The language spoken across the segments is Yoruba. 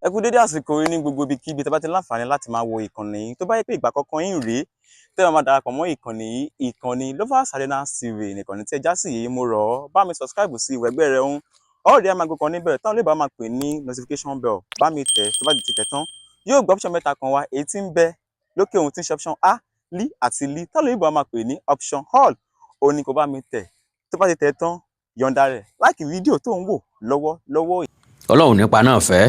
Ẹ kú dédé àsìkò yìí ní gbogbo ibikíbi tẹ́ bá ti láǹfààní láti máa wo ìkànnì yìí. Tó bá yẹ pé ìgbà àkọ́kọ́ yín rèé tẹ́ máa darapọ̀ mọ́ ìkànnì yìí, ìkànnì Lovers Arena TV nìkànnì tí ẹ já sí yìí. Mo rọ̀ ọ́ bá mi subscribe sí ìwé ẹgbẹ́ rẹ̀ ń ọ̀rẹ́ máa gbé kan níbẹ̀ táwọn olóògbé máa pè ní notification bell. Bá mi tẹ̀ tó bá ti tẹ̀ tán yóò gbọ́ option mẹ́ta kan wá, èyí tí ń bẹ lókè ohun tí ń ṣe option A, Li àti Li táwọn olóògbé máa pè ní option all. Ó ní kó bá mi tẹ̀ tó bá ti tẹ̀ tán yọ̀ǹda rẹ̀ láìkì fídíò tó ń wò lọ́wọ́lọ́wọ́. Ọlọ́run nípa náà fẹ́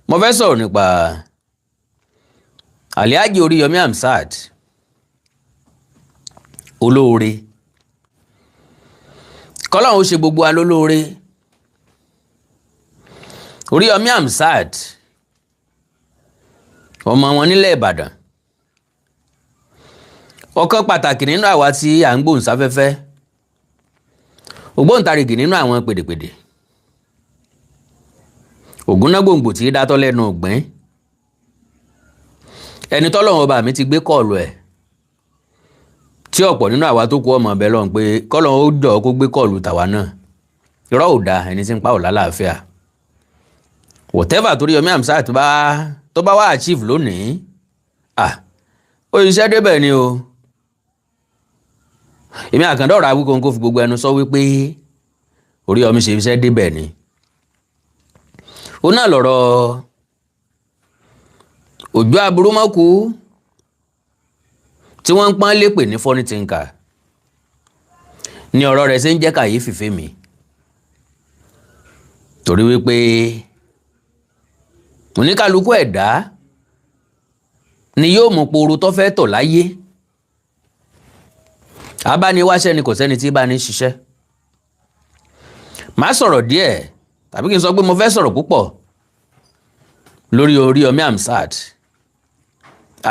mo fẹ́ sọ̀rọ̀ nípa Alhaji Oriyomi Hamzat olóore. Kọ́lọ́run ó ṣe gbogbo wa lólóore. Oriyomi Hamzat ọmọ wọn nílẹ̀ Ìbàdàn, ọ̀kan pàtàkì nínú àwa tí à ń gbóhùnsáfẹ́fẹ́, ògbóǹtarìgì nínú àwọn pèdèpèdè, ògúnnágbòǹgbò tí dátọ́ lẹ́nu ọ̀gbìn, ẹni tọ́lọ́run ọba mi ti gbé kọ́ọ̀lù ẹ̀ tí ọ̀pọ̀ nínú àwa tó kú ọmọ ọbẹ̀ lọ́hùn pé kọ́lọ́run ó jọ kó gbé kọ́ọ̀lù tàwa náà. Irọ́ ò da ẹni tí ń pa ò lálàáfíà. Whatever tó Oriyomi Hamzat tó bá wá achieve lónìí, ó iṣẹ́ débẹ̀ ni o. Èmi àkàndọ̀rọ̀ Awíkonko fi gbogbo ẹnu sọ wípé Oriyomi ṣe iṣẹ́ débẹ̀ ni. Ó náà lọ̀rọ̀ òjò aburú mọ́kú tí wọ́n ń pọ́n lépè ní funny thinker ni ọ̀rọ̀ rẹ̀ ṣe ń jẹ́ kàyéfì fèmí, torí wípé oníkálukú ẹ̀dá ni yóò mú poro tó fẹ́ tọ̀ láyé. Abániwáṣẹ́ ni kò sẹ́ni tí bá ní ṣiṣẹ́. Má sọ̀rọ̀ díẹ̀ tàbí kí n sọ pé mo fẹ́ sọ̀rọ̀ púpọ̀ lórí Oriyomi Hamzat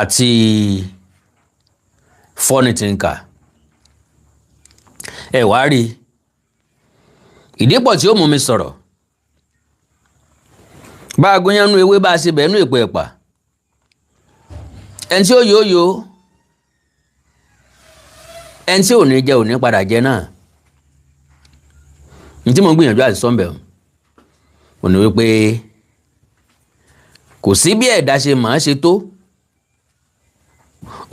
àti funny thinker. Ẹ wá rí ìdí pọ̀ tí ó mú mi sọ̀rọ̀. Bá a gúnyánú ewé bá a ṣe bẹ̀ẹ́nú èpo ẹ̀pà, ẹni tí ó yóò ẹni tí ò ní jẹ ò ní padà jẹ náà. Ní tí mo gbìyànjú àti sọ́ńbẹ̀ ò ní wípé kò sí bí ẹ̀dá ṣe máa ṣe tó,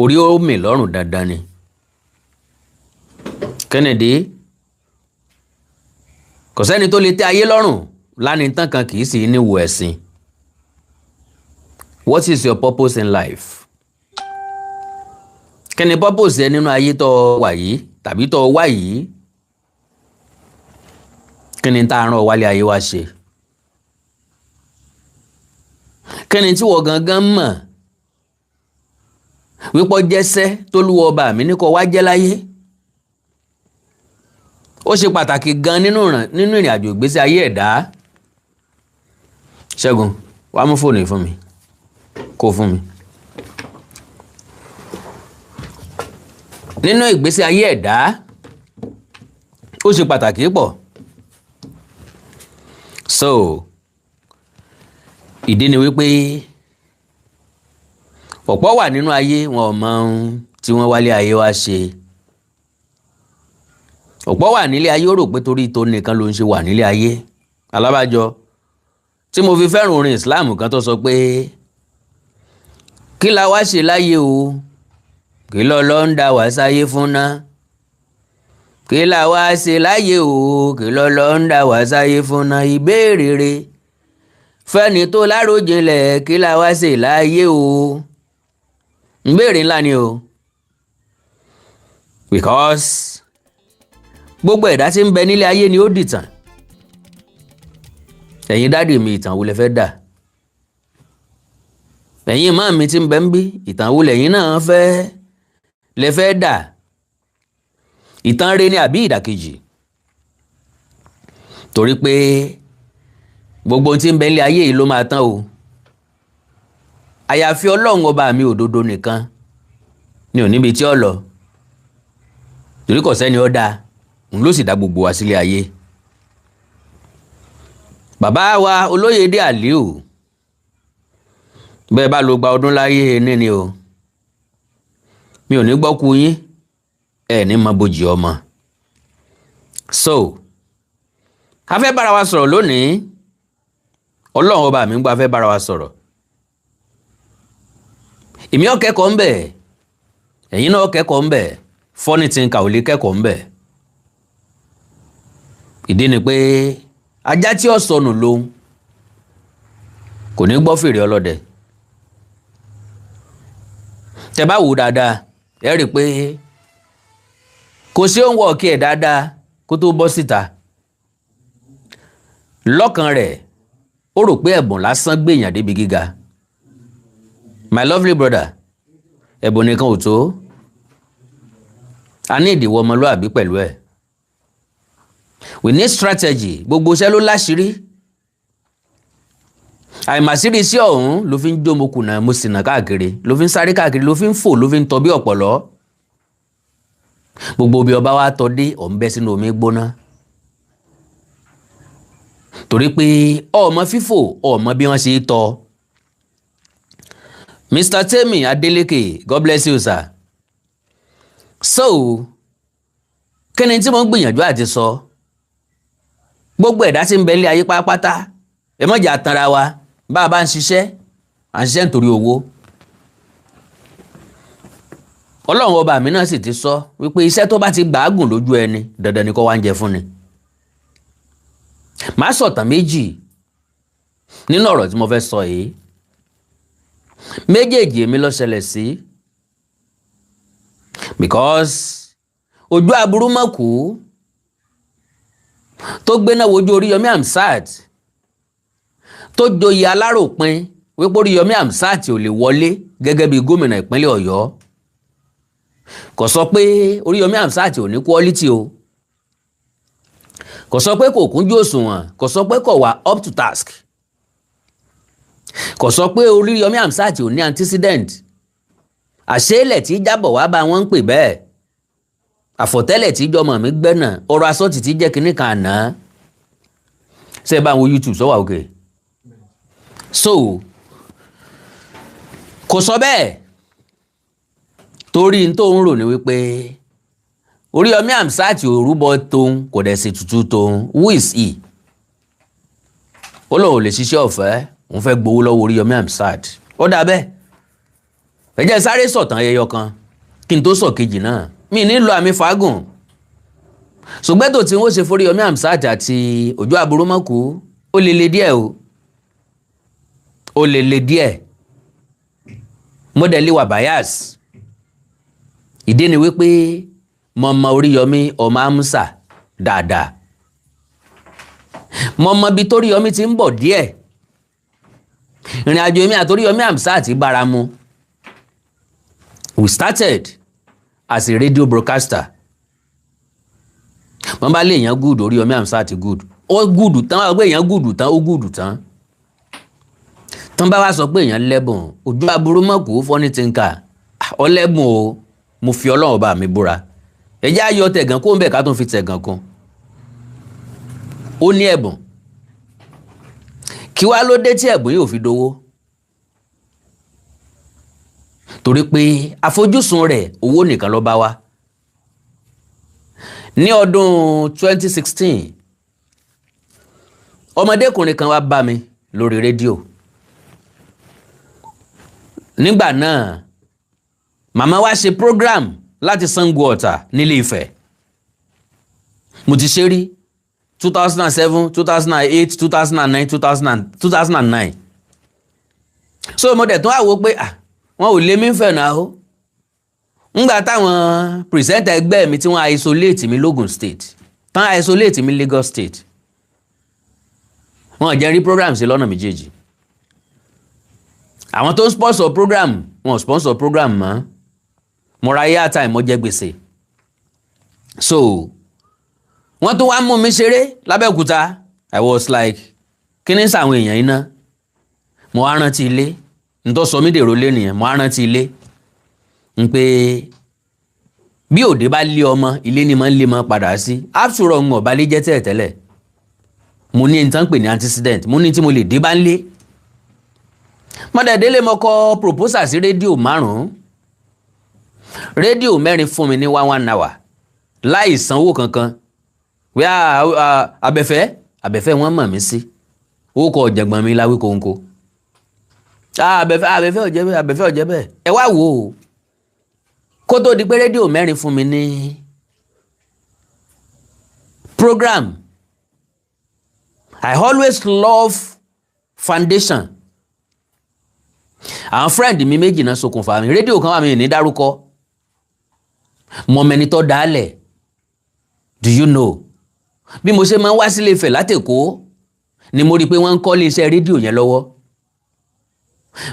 orí ó mì lọ́rùn dandan ni. Kennedy kò sẹ́ni tó lè tẹ́ ayé lọ́rùn lánìí tán kan kì í sì ní wo ẹ̀sìn. What is your purpose in life? Kí ni purpose ẹ nínú ayé tó wà yìí tàbí tó wá yìí? Kí ni tá a rán ọ wálé ayé wá ṣe? Kí ni tí wọ́n gangan mọ̀ wípé jẹ́sẹ́ tó lúwọ ọba mi ní kó wá jẹ́ láyé? Ó ṣe pàtàkì gan nínú ìrìn àjò ìgbésí ayé ẹ̀dá. Ṣẹ́gun, wá mú fóònù yìí fún mi, kó fún mi. Nínú ìgbésí ayé ẹ̀dá ó ṣe pàtàkì pọ̀. So ìdí ni wípé ọ̀pọ̀ wà nínú ayé wọn ò mọ ohun tí wọ́n wálé ayé wá ṣe. Ọ̀pọ̀ wà nílé ayé ó rò pé torí tó nìkan ló ń ṣe wà nílé ayé. Alábàjọ tí mo fi fẹ́ràn orin Islam kan tó sọ pé kí la wá ṣe láyé o, kí lọ́lọ́ ń dá wá sáyé fún ná. Kí la wá ṣe láyé o, kí lọ́lọ́ ń dá wá sáyé fún ná. Ìbéèrè rẹ̀ fẹ́ni tó láròjinlẹ̀, kí la wá ṣe láyé o. Ìbéèrè ńlá ni o, because gbogbo ẹ̀dá tí ń bẹ nílé ayé ni ó dìtàn. Ẹ̀yin dádì mi, ìtàn wo lẹ fẹ́ dà? Ẹ̀yin máa mi tí ń bẹ ń bí, ìtàn wo lẹ̀yin náà lẹ fẹ́ dà? Ìtàn rere ni àbí ìdàkejì? Torí pé gbogbo ohun tí ń bẹ nílé ayé yìí ló máa tán o. Àyàfi Ọlọ́run ọba mi òdodo nìkan ni ò níbi tí ó lọ. Torí kò sẹ́ni ó dáa, òun ló sì dá gbogbo wa sílé ayé. Bàbá wa Olóyèdé Àlíù, bẹ́ẹ̀ bá lọ gba ọdún láyé ní ni o, mi ò ní gbọ́ kú yín, ẹ ní mọ bójì ọmọ. So a fẹ́ bára wa sọ̀rọ̀ lónìí Ọlọ́run ọba mi ń gbà fẹ́ bára wa sọ̀rọ̀ èmi ó kẹ́kọ̀ọ́ ńbẹ̀ ẹ̀yin náà ó kẹ́kọ̀ọ́ ńbẹ̀ funny thing ò lè kẹ́kọ̀ọ́ ńbẹ̀ ìdí ni pé ajá tí ó sọnù lóhun kò ní gbọ́ fèrè ọlọ́dẹ tẹ́ bá wò dáadáa ẹ rí i pé kò sí òun wọ̀ kí ẹ̀ dáadáa kó tó bọ́ síta lọ́kàn rẹ̀ ó rò pé ẹ̀bùn lásán gbèyàn débi gíga my lovely brother ẹ̀bùn nìkan ò tó a ní ìdíwọ́ ọmọlúàbí pẹ̀lú ẹ̀ we need strategy gbogbo iṣẹ́ ló láṣìírí àìmàṣírí sí ọ̀hún ló fi ń jó mo kùnà mo sì nà káàkiri ló fi ń sáré káàkiri ló fi ń fò ló fi ń tọ́ bí ọ̀pọ̀lọ́ gbogbo bí ọba wa tọ́ dé ọ̀ ń bẹ́ sínú omi gbóná torí pé ọmọ fífò ọmọ bí wọ́n ṣe tọ́ Mr. Temi Adeleke God bless you sir so kí ni tí mo ń gbìyànjú àti sọ gbogbo ẹ̀dá tí ń bẹ ilé ayé pátápátá ẹ má jà tanra wa bá a bá ń ṣiṣẹ́ à ń ṣiṣẹ́ nítorí owó Ọlọ́run ọba mi náà sì ti sọ wípé iṣẹ́ tó bá ti gbàágùn lójú ẹni dandan ni kó wá ń jẹ fún ni màá sọ̀tàn méjì nínú ọ̀rọ̀ tí mo fẹ́ sọ yìí méjèèjì èmi ló ṣẹlẹ̀ sí because ojú aburú mọ̀kú tó gbéná wojú Oríyọmí Hamzat tó joyè aláròpin wípé Oríyọmí Hamzat ò lè wọlé gẹ́gẹ́ bí gómìnà ìpínlẹ̀ Ọ̀yọ́ kò sọ pé Oríyọmí Hamzat ò ní quality o kò sọ pé kò kúnjú òṣùwọ̀n kò sọ pé kò wà up to task kò sọ pé Oríyọmí Hamzat ò ní antecedent àṣeélẹ̀ tí jábọ̀ wá bá wọn ń pè bẹ́ẹ̀ àfọ̀tẹ́lẹ̀ tí jọmọ mi gbẹ́nà ọ̀rọ̀ asọ́tì tí jẹ́ kinní kan àná ṣe bá àwọn YouTube sọ́wọ́ òkè so kò sọ bẹ́ẹ̀ torí n tó ń rò ní wípé Oríyọmí Hamzat ò rúbọ tóun kò dẹ̀ ṣe tutù tóun who is he ó lóun lè ṣiṣẹ́ ọ̀fẹ́ òun fẹ́ gbowó lọ́wọ́ Oríyọmí Hamzat ó dà bẹ́ẹ̀ ẹ jẹ́ sáré sọ̀tàn ẹyọ kan kí n tó sọ kejì náà mi nílò àmì fàágùn ṣùgbọ́n tó tí wọ́n ṣe f'Oríyọmí Hamzat àti ojú aburú mọ́kù ó lè le díẹ̀ o ó lè le díẹ̀ mọ́dẹ̀lì wà bias ìdí ni wípé mo mọ Oríyọmí ọmọ amúsà dáadáa mo mọ bí t'Oríyọmí ti ń bọ̀ díẹ̀ ìrìn àjò èmi àti Oríyọmí Hamzat bára mu we started as a radio broadcaster wọ́n bá lé èèyàn good Oríyọmí Hamzat good ó gùdù tán wọ́n bá gbé èèyàn gùdù tán ó gùdù tán tán bá wá sọ pé èèyàn lẹ́bùn ojú aburú mọ̀kù funny thinker ọlẹ́bùn o mo fi Ọlọ́run bá mi búra ẹjẹ́ ayọ̀ tẹ̀gàn kó ń bẹ̀ ká tún fi tẹ̀gàn kún ó ní ẹ̀bùn kí wá ló dé tí ẹ̀bùn yóò fi dowó torí pé àfojúsùn rẹ̀ owó nìkan ló bá wá ní ọdún 2016 ọmọdékùnrin kan wá bá mi lórí rédíò nígbà náà màmá wa ṣe program láti Ṣàngó Ọ̀tà nílé Ifẹ̀ mo ti ṣe rí 2007 2008 2009 2009 so mo dẹ̀ tún wá wò pé wọn ò lé mi fẹ̀ náà o ńgbà táwọn pìrìsẹ́ńtà ẹgbẹ́ mi tí wọ́n isolate mi l'Ogun State tán isolate mi Lagos State wọn jẹ́ rí program sí lọ́nà méjèèjì àwọn tó ń sponsor program wọn sponsor program mọ́ mo ra airtime mo jẹ gbèsè so wọ́n tún wá mú mi ṣeré lábẹ́òkúta I was like kí ni sàwọn èèyàn iná mo wá rántí ilé n tó sọ mí dèrò lé nìyẹn mo wá rántí ilé n pé bí òde bá lé ọmọ ilé ni mo ń lé mọ́ padà sí after all ń ọ̀bá lé jẹ́ tẹ́lẹ̀tẹ́lẹ̀ mo ní nǹkan pè ní antecedent mo ní tí mo lè dé bá ń lé mọ́dẹ̀dẹ́lé mo kọ proposal sí rédíò 5 rédíò 4 fún mi ní 1 hour láì sanwó kankan wíwá abẹ́fẹ́ wọ́n mọ̀ mí sí ó kọ ọ̀jẹ̀gbọ́n mi láwí kóńkó abẹ́fẹ́ ọ̀jẹ́ bẹ́ẹ̀ ẹ wá wò ó kó tó di pé rédíò mẹ́rin fún mi ní program. I always love foundation. Àwọn friend mi méjì náà ṣokùnfà mi rédíò kan wà mí ní dárúkọ mọ mẹni tó dálẹ̀. Do you know bí mo ṣe máa ń wá sílé Ifẹ̀ látèkó ni mo rí i pé wọ́n ń kọ́ iléeṣẹ́ rédíò yẹn lọ́wọ́.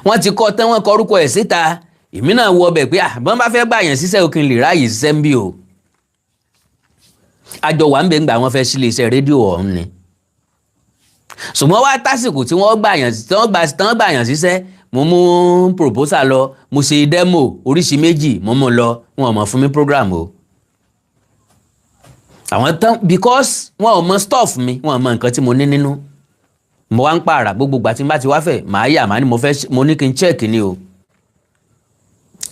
Wọ́n ti kọ́ tán wọ́n kọ orúkọ ẹ̀ síta èmi náà wọ ọbẹ̀ pé bọ́n bá fẹ́ gbàyàn síṣẹ́ òkè lè ráàyè ṣiṣẹ́ ń bí o. Àjọ wà ń bẹ̀ ń gbà wọ́n fẹ́ sí iléeṣẹ́ rédíò ọ̀hún ni. Ṣùgbọ́n wá tásìkò tí wọ́n gbàyàn síṣẹ́ mo mú proposal lọ mo ṣe demo oríṣi méjì mo mú lọ wọn ò mọ̀ fún mi program o. Àwọn tán because wọn ò mọ stuff mi wọn ò mọ nǹkan tí mo ní nínú mo wá ń pààrà gbogbo ìgbà tí n bá ti wá fẹ́ màá yà màá ní mo ní kí n check ni o.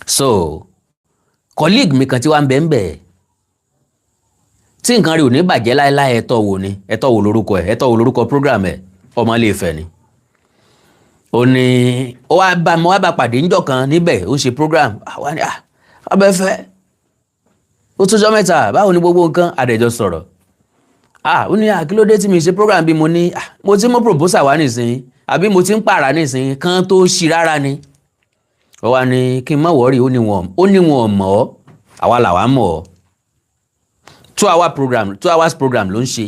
So colleague mi kan tí wá ń bẹ̀ tí nǹkan rí ò ní bàjẹ́ láéláé ẹ̀tọ́ wò ni ẹ̀tọ́ wò lórúkọ program ẹ̀ ọmọ ilé Ifẹ̀ ni. Ó ní mo wá bá pàdé ńjọ́ kan níbẹ̀ ó ṣe program àwa ni abẹ́fẹ́ ó tún jọ́ mẹ́ta báwo ni gbogbo nǹkan àdẹ̀jọ sọ̀rọ̀ ó ní kí ló dé tí mi ṣe program bí mo ní mo ti mú proposal wá nísìnyí àbí mo ti ń pààrà nísìnyí kan tó ṣí rárá ni. Ó wá ní kí n má wọ́ọ̀rì ó ní wọn mọ̀ ọ́ àwa làwa mọ̀ ọ́ 2 hours program ló ń ṣe.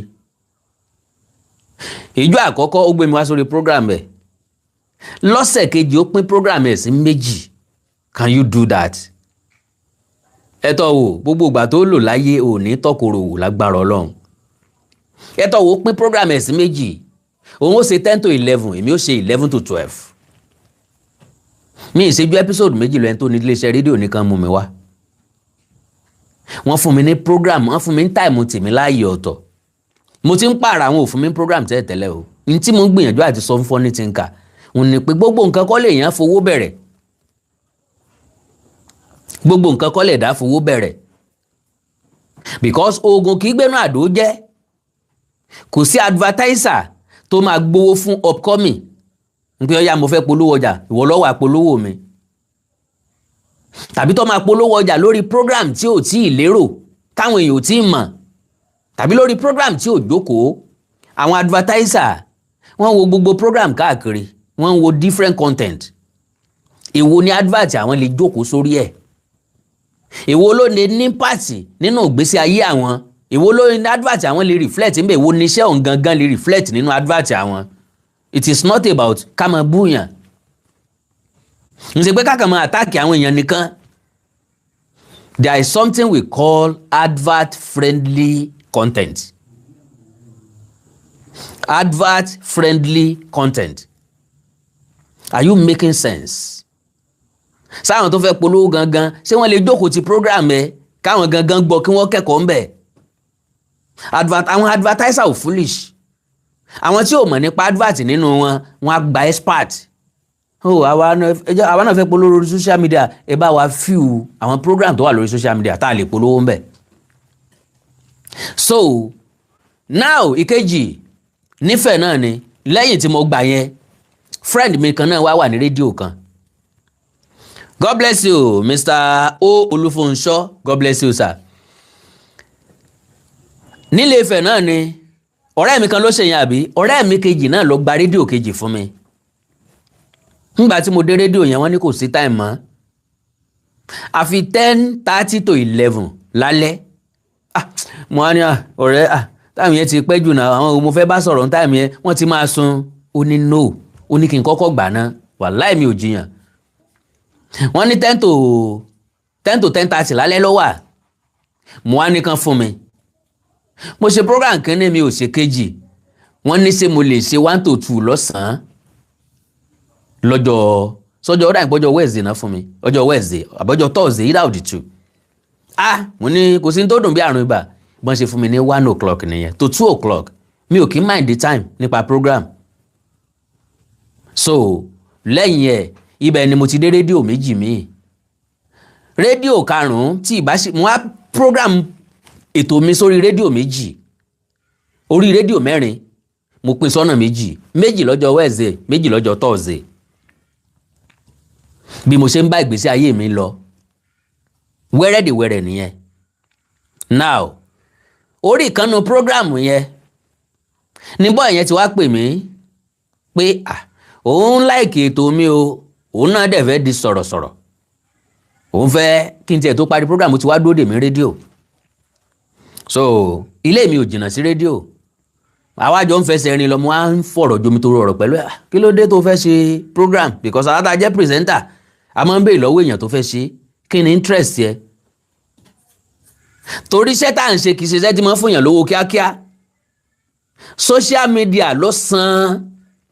Ìjọ́ àkọ́kọ́ ó gbé mi wá sórí program ẹ̀ lọ́sẹ̀ kejì ó pín program ẹ̀ sí méjì. Can you do that? Ẹ̀tọ́ wò gbogbo ìgbà tó lò láyé ò ní tọkòrò wò lágbára Ọlọ́run. Ẹ̀tọ́ wò ó pín program ẹ̀ sí méjì òun ó ṣe 10 to 11 èmi ó ṣe 11 to 12. Mi ìṣẹ́jú episode méjì lọ ẹni tó ní iléeṣẹ́ rédíò nìkan mú mi wá. Wọ́n fún mi ní program wọ́n fún mi ní time tèmi láàyè ọ̀tọ̀. Mo ti ń pààrà àwọn ò fún mi ní program tẹ́lẹ̀ o. Ní tí mo ń gbìyànjú àti sọ fún Funny Thinker òun ni pé gbogbo nǹkan kọ́ lè yàn fowó bẹ̀rẹ̀. Gbogbo nǹkan kọ́ lè dá fowó bẹ̀rẹ̀. Because oògùn kì í gbénú àdó jẹ́. Kò sí advertiser tó máa gbowó fún upcoming. Nítorí ọ̀yá mo fẹ́ polówó ọjà ìwọ ló wá polówó mi. Tàbí tó máa polówó ọjà lórí program tí ò tí ì lérò táwọn èèyàn ò tí ì mọ̀. Tàbí lórí program tí ò jókòó. Àwọn advertiser wọ́n wo gbogbo program káàkiri wọ́n wo different content. Èwo ni advert àwọn lè jókòó sórí ẹ̀. Èwo ló lè ní pàtì nínú ìgbésí ayé àwọn. Èwo ló ní advert àwọn lè reflect níbẹ̀ èwo ní iṣẹ́ òun gangan lè reflect nínú advert àwọn. It is not about ká máa búyàn. N ṣe pé ká máa attack àwọn èèyàn nìkan. There is something we call advert friendly content. Advert friendly content. Are you making sense? Sáwọn tó fẹ́ polówó gangan ṣé wọ́n lè jókòó ti program ẹ káwọn gangan gbọ́ kí wọ́n kẹ́kọ̀ọ́ ń bẹ̀. Àwọn advertiser ò foolish. Àwọn tí ò mọ̀ nípa advert nínú wọn á gba expert. Àwa náà fẹ́ polówó lórí social media ẹ bá wa few àwọn program tó wà lórí social media tá a lè polówó ń bẹ̀. So now ìkejì nífẹ̀ẹ́ náà ni lẹ́yìn tí mo gbà yẹn friend mi kan náà wà ní rédíò kan. God bless you Mr. O Olúfúnṣọ́, God bless you sir. Nílé Ifẹ̀ náà ni ọ̀rẹ́ mi kan ló ṣe yẹn àbí ọ̀rẹ́ mi kejì náà ló gba rédíò kejì fún mi. Nígbà tí mo dé rédíò yẹn wọ́n ní kò sí time mọ́. Àfi 10:30 to 11 lálẹ́. Mo wá ní ọ̀rẹ́ táìmù yẹn ti pẹ́ jù náà àwọn mo fẹ́ bá sọ̀rọ̀ táìmù yẹn wọ́n ti máa sun. Ó ní no ó ní kí n kọ́kọ́ gbà náà wàláì mi ò jiyàn. Wọ́n ní 10 to 10:30 lálẹ́ ló wà. Mo wá ní kan fún mi. Mo ṣe program kínní mi ò ṣe kejì. Wọ́n ní ṣé mo lè ṣe 1 to 2 lọ́sàn-án sọ́jọ́ ọ̀dà ìpọ́jọ́ Wednesday náà fún mi ọjọ́ Wednesday àbọ̀jọ́ Thursday either of the two. Mo ní kò sí tó dùn bí àrùn ibà bọ́n ṣe fún mi ní 1 o'clock nìyẹn to 2 o'clock mi ò kí mind the time nípa program. So lẹ́yìn ẹ̀ ibẹ̀ ni mo ti dé rédíò méjì míì. Rédíò karùn-ún tí mo wá program ètò mi sórí rédíò méjì orí rédíò mẹ́rin mo pín sọ́nà méjì lọ́jọ́ Wednesday, méjì lọ́jọ́ Thursday. Bí mo ṣe ń bá ìgbésí ayé mi lọ wẹ́rẹ́dìwẹ́rẹ́ nìyẹn. Now orí ìkànnù program yẹn ní bọ́ọ̀ yẹn ti wá pè mí pé òun láìkì ètò mi o, òun náà dẹ̀ fẹ́ di sọ̀rọ̀sọ̀rọ̀, òun fẹ́ kí n tiẹ̀ tó parí program ti wá dúró dè mí rédíò. So ilé mi ò jìnnà sí rédíò, àwa jọ ń fẹsẹ̀ rìn lọ, mo á ń fọ̀rọ̀ jomitoro ọ̀rọ̀ pẹ̀lú ẹ̀. Kí ló dé tó fẹ́ ṣe program? Because àwọn tá jẹ́ presenter a máa ń béèrè lọ́wọ́ èèyàn tó fẹ́ ṣe kí ni interest yẹ. Torí iṣẹ́ tá à ń ṣe kì í ṣe iṣẹ́ tí máa ń fún èèyàn lówó kíákíá. Social media ló san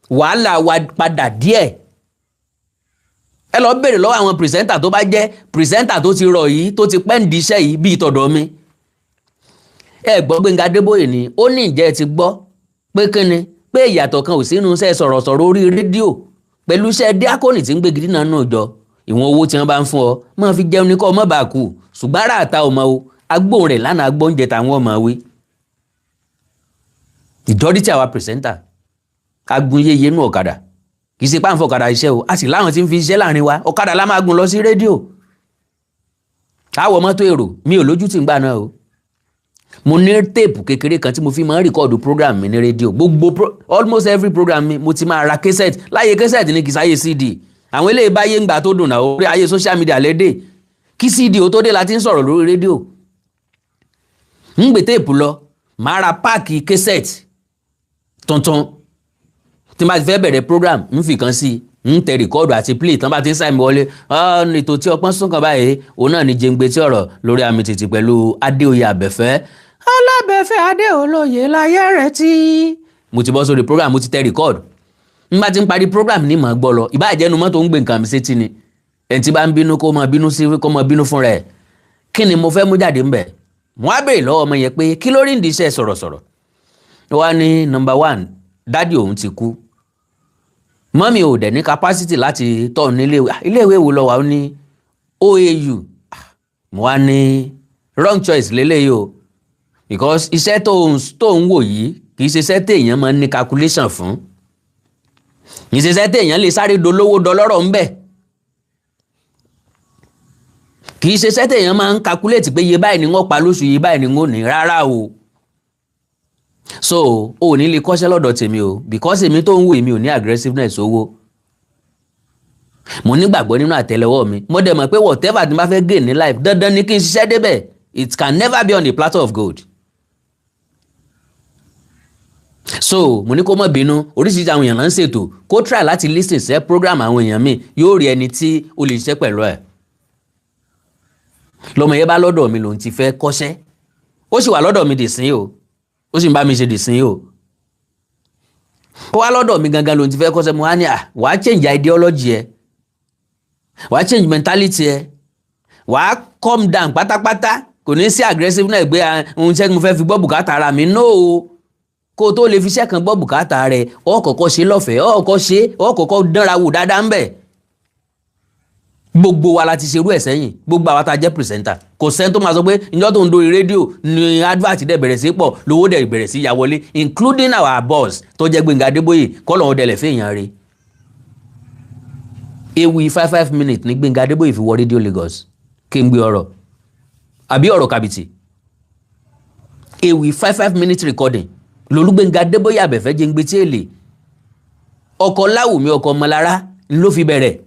wàhálà wa padà díẹ̀. Ẹ lọ béèrè lọ́wọ́ àwọn presenter tó bá jẹ́ presenter tó ti rọ̀ yìí, tó ti pẹ́ ń di iṣẹ́ yìí bíi tọ̀dọ̀ mi. Ẹ gbọ́ Gbénga Adébóyè ni ó ní ìjẹ́ ti gbọ́ pé kíni, pé ìyàtọ̀ kan ò sínú iṣẹ́ sọ̀rọ̀sọ̀rọ̀ orí rédíò pẹ̀lú iṣẹ́ díákónì tí ń gbé gidi náà náà jọ. Ìwọ̀n owó tí wọ́n bá ń fún ọ máa fi jẹun ní kọ́ ọmọ bá kú, ṣùgbọ́n ara àta ọmọ o, agbóhùn rẹ̀ lánàá agbóúnjẹ táwọn ọmọ wí. Ìdọ́rí tí àwa pìrìsẹ́ńtà agun yéye nú ọ̀kadà kì í ṣe páǹfọ̀ ọ̀kadà iṣẹ́ o, a sì láwọn tí ń fi iṣẹ́ láàrin wa, ọ̀kadà la máa gun lọ sí rédíò. Àwọ̀ mọ́tò èrò mi ò lójú tì ń gbà náà o. Mo ní téèpù kékeré kan tí mo fi máa ń rìkọ́ọ̀dù program mi ní rédíò. Almost every program mi mo ti máa ra cassette. Láyé cassette ní kì í sáyé CD. Àwọn eléyìí báyé ń gbà tó dùn náà orí ayé social media lédè. Kí CD ó tó dé la ti ń sọ̀rọ̀ lórí rédíò. Ń gbé téèpù lọ, máa ra páàkì cassette tuntun. Tí n bá ti fẹ́ bẹ̀rẹ̀ program ń fi kan sí ń tẹ rìkọ́ọ̀dù àti play tán bá ti ń sáì mi wọlé. Ètò tí ọpọ́n sún kan báyìí òun náà ni jẹ́ngbé tí ọ̀rọ̀ lórí àmì tìtì pẹ̀lú Adéoyè Àbẹ̀fẹ́. Alábẹ̀fẹ́ Adéolóyè láyé rẹ̀ tí. Mo ti bọ́ sórí program, mo ti tẹ rìkọ́ọ̀dù. N bá ti ń parí program ní màá gbọ́ lọ. Ìbáàjẹ́nu mọ́tò ń gbé nǹkan mi sétí ni. Ẹni tí bá ń bínú kó máa bínú sí kó máa bínú fún rẹ̀. Kí ni mo fẹ́ mú jáde ńbẹ̀? Mo á béèrè lọ́wọ́ ọmọ yẹn pé kí ló rí ìdí iṣẹ́ sọ̀rọ̀sọ̀rọ̀. Ó wá ní number 1 dádì òun ti kú. Mọ́mì ò dẹ̀ ní capacity láti tọ́ nílé iléèwé wo lọ wà ó ní OAU. Mo wá ní wrong choice lélẹ́yìí o, because iṣẹ́ tó ń wò yìí kì í ṣe iṣẹ́ téèyàn máa ń ní calculation fún. Kì í ṣe iṣẹ́ téèyàn lè sáré dolówó dọlọ́rọ̀ ń bẹ̀. Kì í ṣe iṣẹ́ téèyàn máa ń calculate pé iye báyìí ni wọ́n pa lóṣù, iye báyìí ni wọ́n ní rárá o. So o ò ní lè kọ́ṣẹ́ lọ́dọ̀ tèmi o, because èmi tó ń wò èmi ò ní aggressiveness owó. Mo nígbàgbọ́ nínú àtẹ́lẹwọ́ mi. Mo dẹ̀ mọ̀ pé whatever tí n bá fẹ́ gain ní life dandan ni kí n ṣiṣẹ́ débẹ̀. It can never be on a platter of gold. So mo ní kó má bínú, oríṣiríṣi àwọn èèyàn là ń ṣètò, kó try láti listen sí program àwọn èèyàn mi, yóò rí ẹni tí ó lè ṣiṣẹ́ pẹ̀lú ẹ̀. Lọ́mọ yẹn bá lọ́dọ̀ mi lòun ti fẹ́ kọ́ṣẹ́, ó sì wà lọ́dọ̀ mi dìsín o, ó sì ń bá mi ṣe dìsín o. Ó wá lọ́dọ̀ mi gangan lòun ti fẹ́ kọ́ṣẹ́, mo wá ní wàá change ideology ẹ, wàá change mentality ẹ, wàá calm down pátápátá, kò ní sí aggressiveness gbé ohun tí mo fẹ́ fi gbọ́ bùkátà ara mi, no o. Kó tó lè fi iṣẹ́ kan gbọ́ bùkátà rẹ̀ ó kọ́kọ́ ṣe lọ́fẹ̀ẹ́, ó kọ́kọ́ dánra wò dáadáa ń bẹ̀. Gbogbo wa la ti ṣerú ẹ̀ sẹ́yìn, gbogbo àwa tá jẹ́ pìrìsẹ́ńtà, kò sẹ́ni tó máa sọ pé ìjọ́ tó ń dórí rédíò ni advert dẹ̀ bẹ̀rẹ̀ sí pọ̀, lówó dẹ̀ bẹ̀rẹ̀ sí ya wọlé, including our boss tó jẹ́ Gbénga Adébóyè, kọ́lọ̀ wọn dẹ̀lẹ̀ fẹ́yàn rẹ̀. Ewi 5 minutes ní Gbénga Adébóyè fi wọ rédíò Lagos kí n gbé ọ̀rọ̀ àbí ọ̀rọ̀ kàbìtì. Ewi 5 minutes recording lolúgbénga Adébóyè Àbẹ̀fẹ́ jẹ́ ń gbé tí èlé ọkọ̀ Láwùmí ọkọ̀ Ọmọlára ló fi bẹ̀rẹ̀.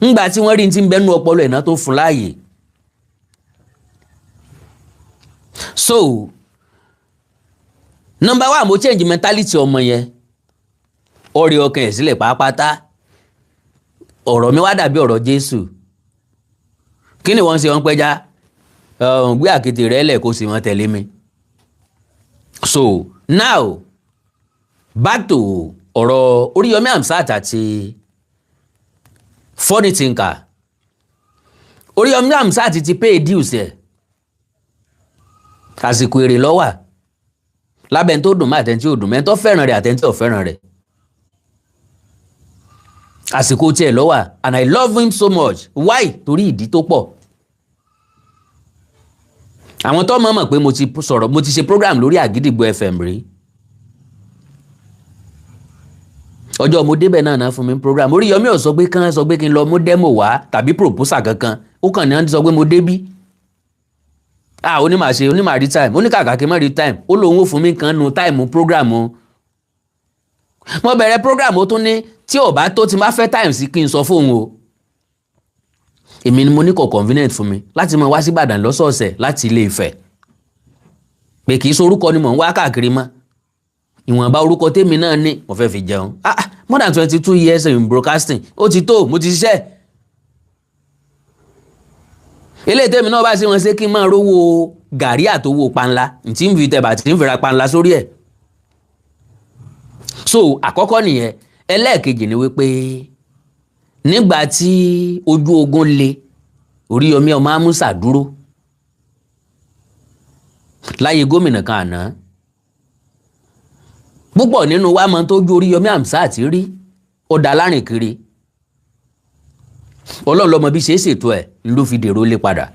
Ńgbà tí wọ́n rí ti ń bẹnu ọpọlọ ẹ̀nà tó fún láàyè. So number 1 mo change mentality ọmọ yẹn, ọ̀rẹ́ ọkàn ẹ̀ sílẹ̀ pátápátá. Ọ̀rọ̀ mi wá dàbí ọ̀rọ̀ Jésù. Kí ni wọ́n ṣe wọ́n pẹ́já? Gbé àkéte rẹ̀ lẹ̀ kó sì wọ́n tẹ̀lé mi. So now back to ọ̀rọ̀ Oriyomi Hamzat àti Funny Thinker. Oriyomi Hamzat ti pay dues ẹ̀. Àsìkò èrè lọ́wà. Lábẹ́ tó dùn má àtẹ́ntí ò dùn, mẹ́ tó fẹ́ràn rẹ̀ àtẹ́ntí ò fẹ́ràn rẹ̀. Àsìkò tí ẹ̀ lọ́wà, and I love him so much. Why? Torí ìdí tó pọ̀. Àwọn tó mọ̀ pé mo ti ṣe program lórí Agidigbo FM rí. ọjọ́ mo débẹ̀ náà fún mi program Oríyọmí ò sọ pé kán sọ pé kí n lọ mú demo wá tàbí proposal kankan ó kàn ní wọ́n ti sọ pé mo débí onímọ̀ ṣe onímọ̀ rí time oníkàkà kí n má rí time ó lóun ó fún mi kan nu time program o mo bẹ̀rẹ̀ program ó tún ní tí ò bá tó ti má fẹ́ time sí kí n sọ fóun o èmi ni mo ní kò convenient fún mi láti máa wá sí Ìbàdàn lọ́sọ̀ọ̀sẹ̀ láti Ilé Ifẹ̀ pé kì í so orúkọ ni mò ń wá káàkiri mọ́ ìwọ̀nba orúkọ tèmi náà ní mo fẹ́ fi jẹun more than 22 years in broadcasting ó ti tó mo ti ṣiṣẹ́ ilé tèmi náà bá ṣe wọn ṣe kí n máa rówó gàrí àtowó panla tí ń fi tẹ̀bà tí ń fi ra panla sórí ẹ̀ so àkọ́kọ́ nìyẹn ẹlẹ́ẹ̀kejì ni wípé nígbà tí ojú ogun le Oríyọmí ọmọ Amusa dúró láyé gómìnà kan àná púpọ̀ nínú wa mọ̀ tó ju Oríyọmí Hamzat rí ó dá lárin kiri Ọlọ́run ló mọ̀ bí ṣe é ṣètò ẹ̀ ló fi dèrò lé padà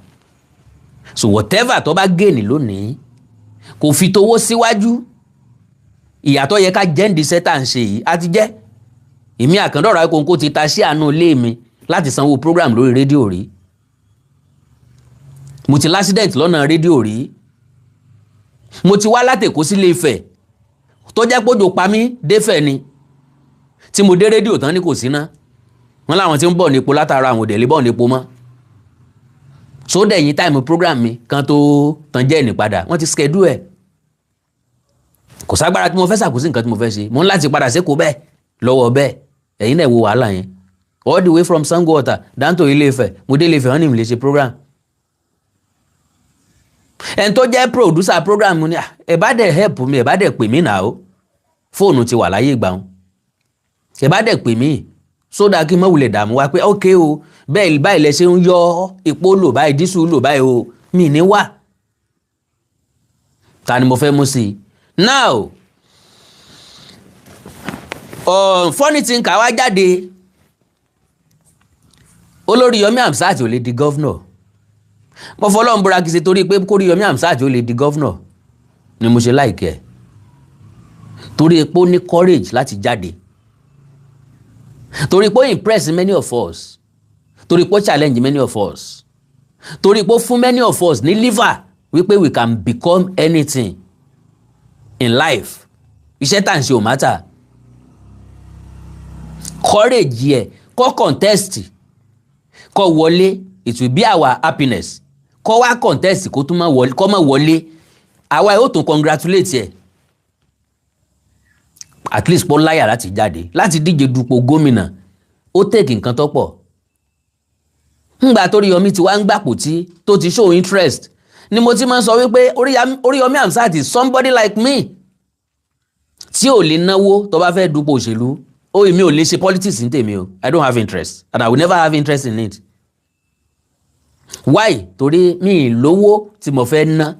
so whatever tó bá gé ní lónìí kò fi towó síwájú ìyàtọ̀ yẹ ká jẹ́ǹdì sẹ́tà ń ṣe yìí á ti jẹ́ èmi àkàndọ̀rọ̀ akóńkó ti ta sí àánú ilé mi láti sanwó program lórí rédíò rí mo ti l'accident lọ́nà rédíò rí mo ti wá látèkó sí Ilé Ifẹ̀ tó jẹ́ pójò pa mí défẹ̀ ni tí mo dé rédíò tán ní kò síná wọ́n láwọn tí ń bọ̀ nípo látara àwọn òdẹ̀lé bọ̀ nípo mọ́ so dẹ̀yìn táìmù program mi kan tó tán jẹ́ ìní padà wọ́n ti schedule ẹ̀ kò ságbára tí mo fẹ́ ṣàkóso nǹkan tí mo fẹ́ ṣe mo ń láti padà sékòó bẹ́ẹ̀ lọ́wọ́ bẹ́ẹ̀ ẹ̀yin náà wo wàhálà yẹn all the way from Sango Ọ̀tà down to Ilé Ifẹ̀ mo dé Ilé Ifẹ̀ wọ́n ní mi lè ṣe program ẹni tó jẹ́ producer program ni ẹ bá dẹ̀ help mi ẹ bá dẹ̀ pè mí náà o fóònù ti wà láyé ìgbà wọn ẹ bá dẹ̀ pè mí sódà kí n má wulẹ̀ dààmú wa pé ok o bẹ́ẹ̀ báyìí lẹ ṣe ń yọ epo lò báyìí dísù lò báyìí o mi ní wà ta ni mo fẹ́ mú sí i now funny thing ká wá jáde Olóríyọmí Hamzat ò lè di governor mo fọlọ́run búra kìí ṣe torí pé kóríyọmí Hamzat ò lè di governor ni mo ṣe láìkẹ́ torí pé ó ní courage láti jáde torí pé ó impress many of us torí pé ó challenge many of us torí pé ó fún many of us ní liver wípé we can become anything in life iṣẹ́ tá à ń ṣe ò matter courage yẹ kó contest kó wọlé it will be our happiness kó wá contest kó tún má wọlé àwa yóò tún congratulate ẹ at least pọ́ láyà láti jáde láti díje dupò gómìnà ó tèkì nǹkan tó pọ̀ ńgbà t'Oríyọmí ti wá ń gbàpò tí tó ti show interest ni mo ti máa ń sọ wípé Oríyọmí Hamzat is somebody like me tí ò lè náwó tó bá fẹ́ dupò òṣèlú èmi ò lè ṣe politics ní tèmi o I don't have interest and I will never have interest in it why torí mi ì lówó tí mo fẹ́ ná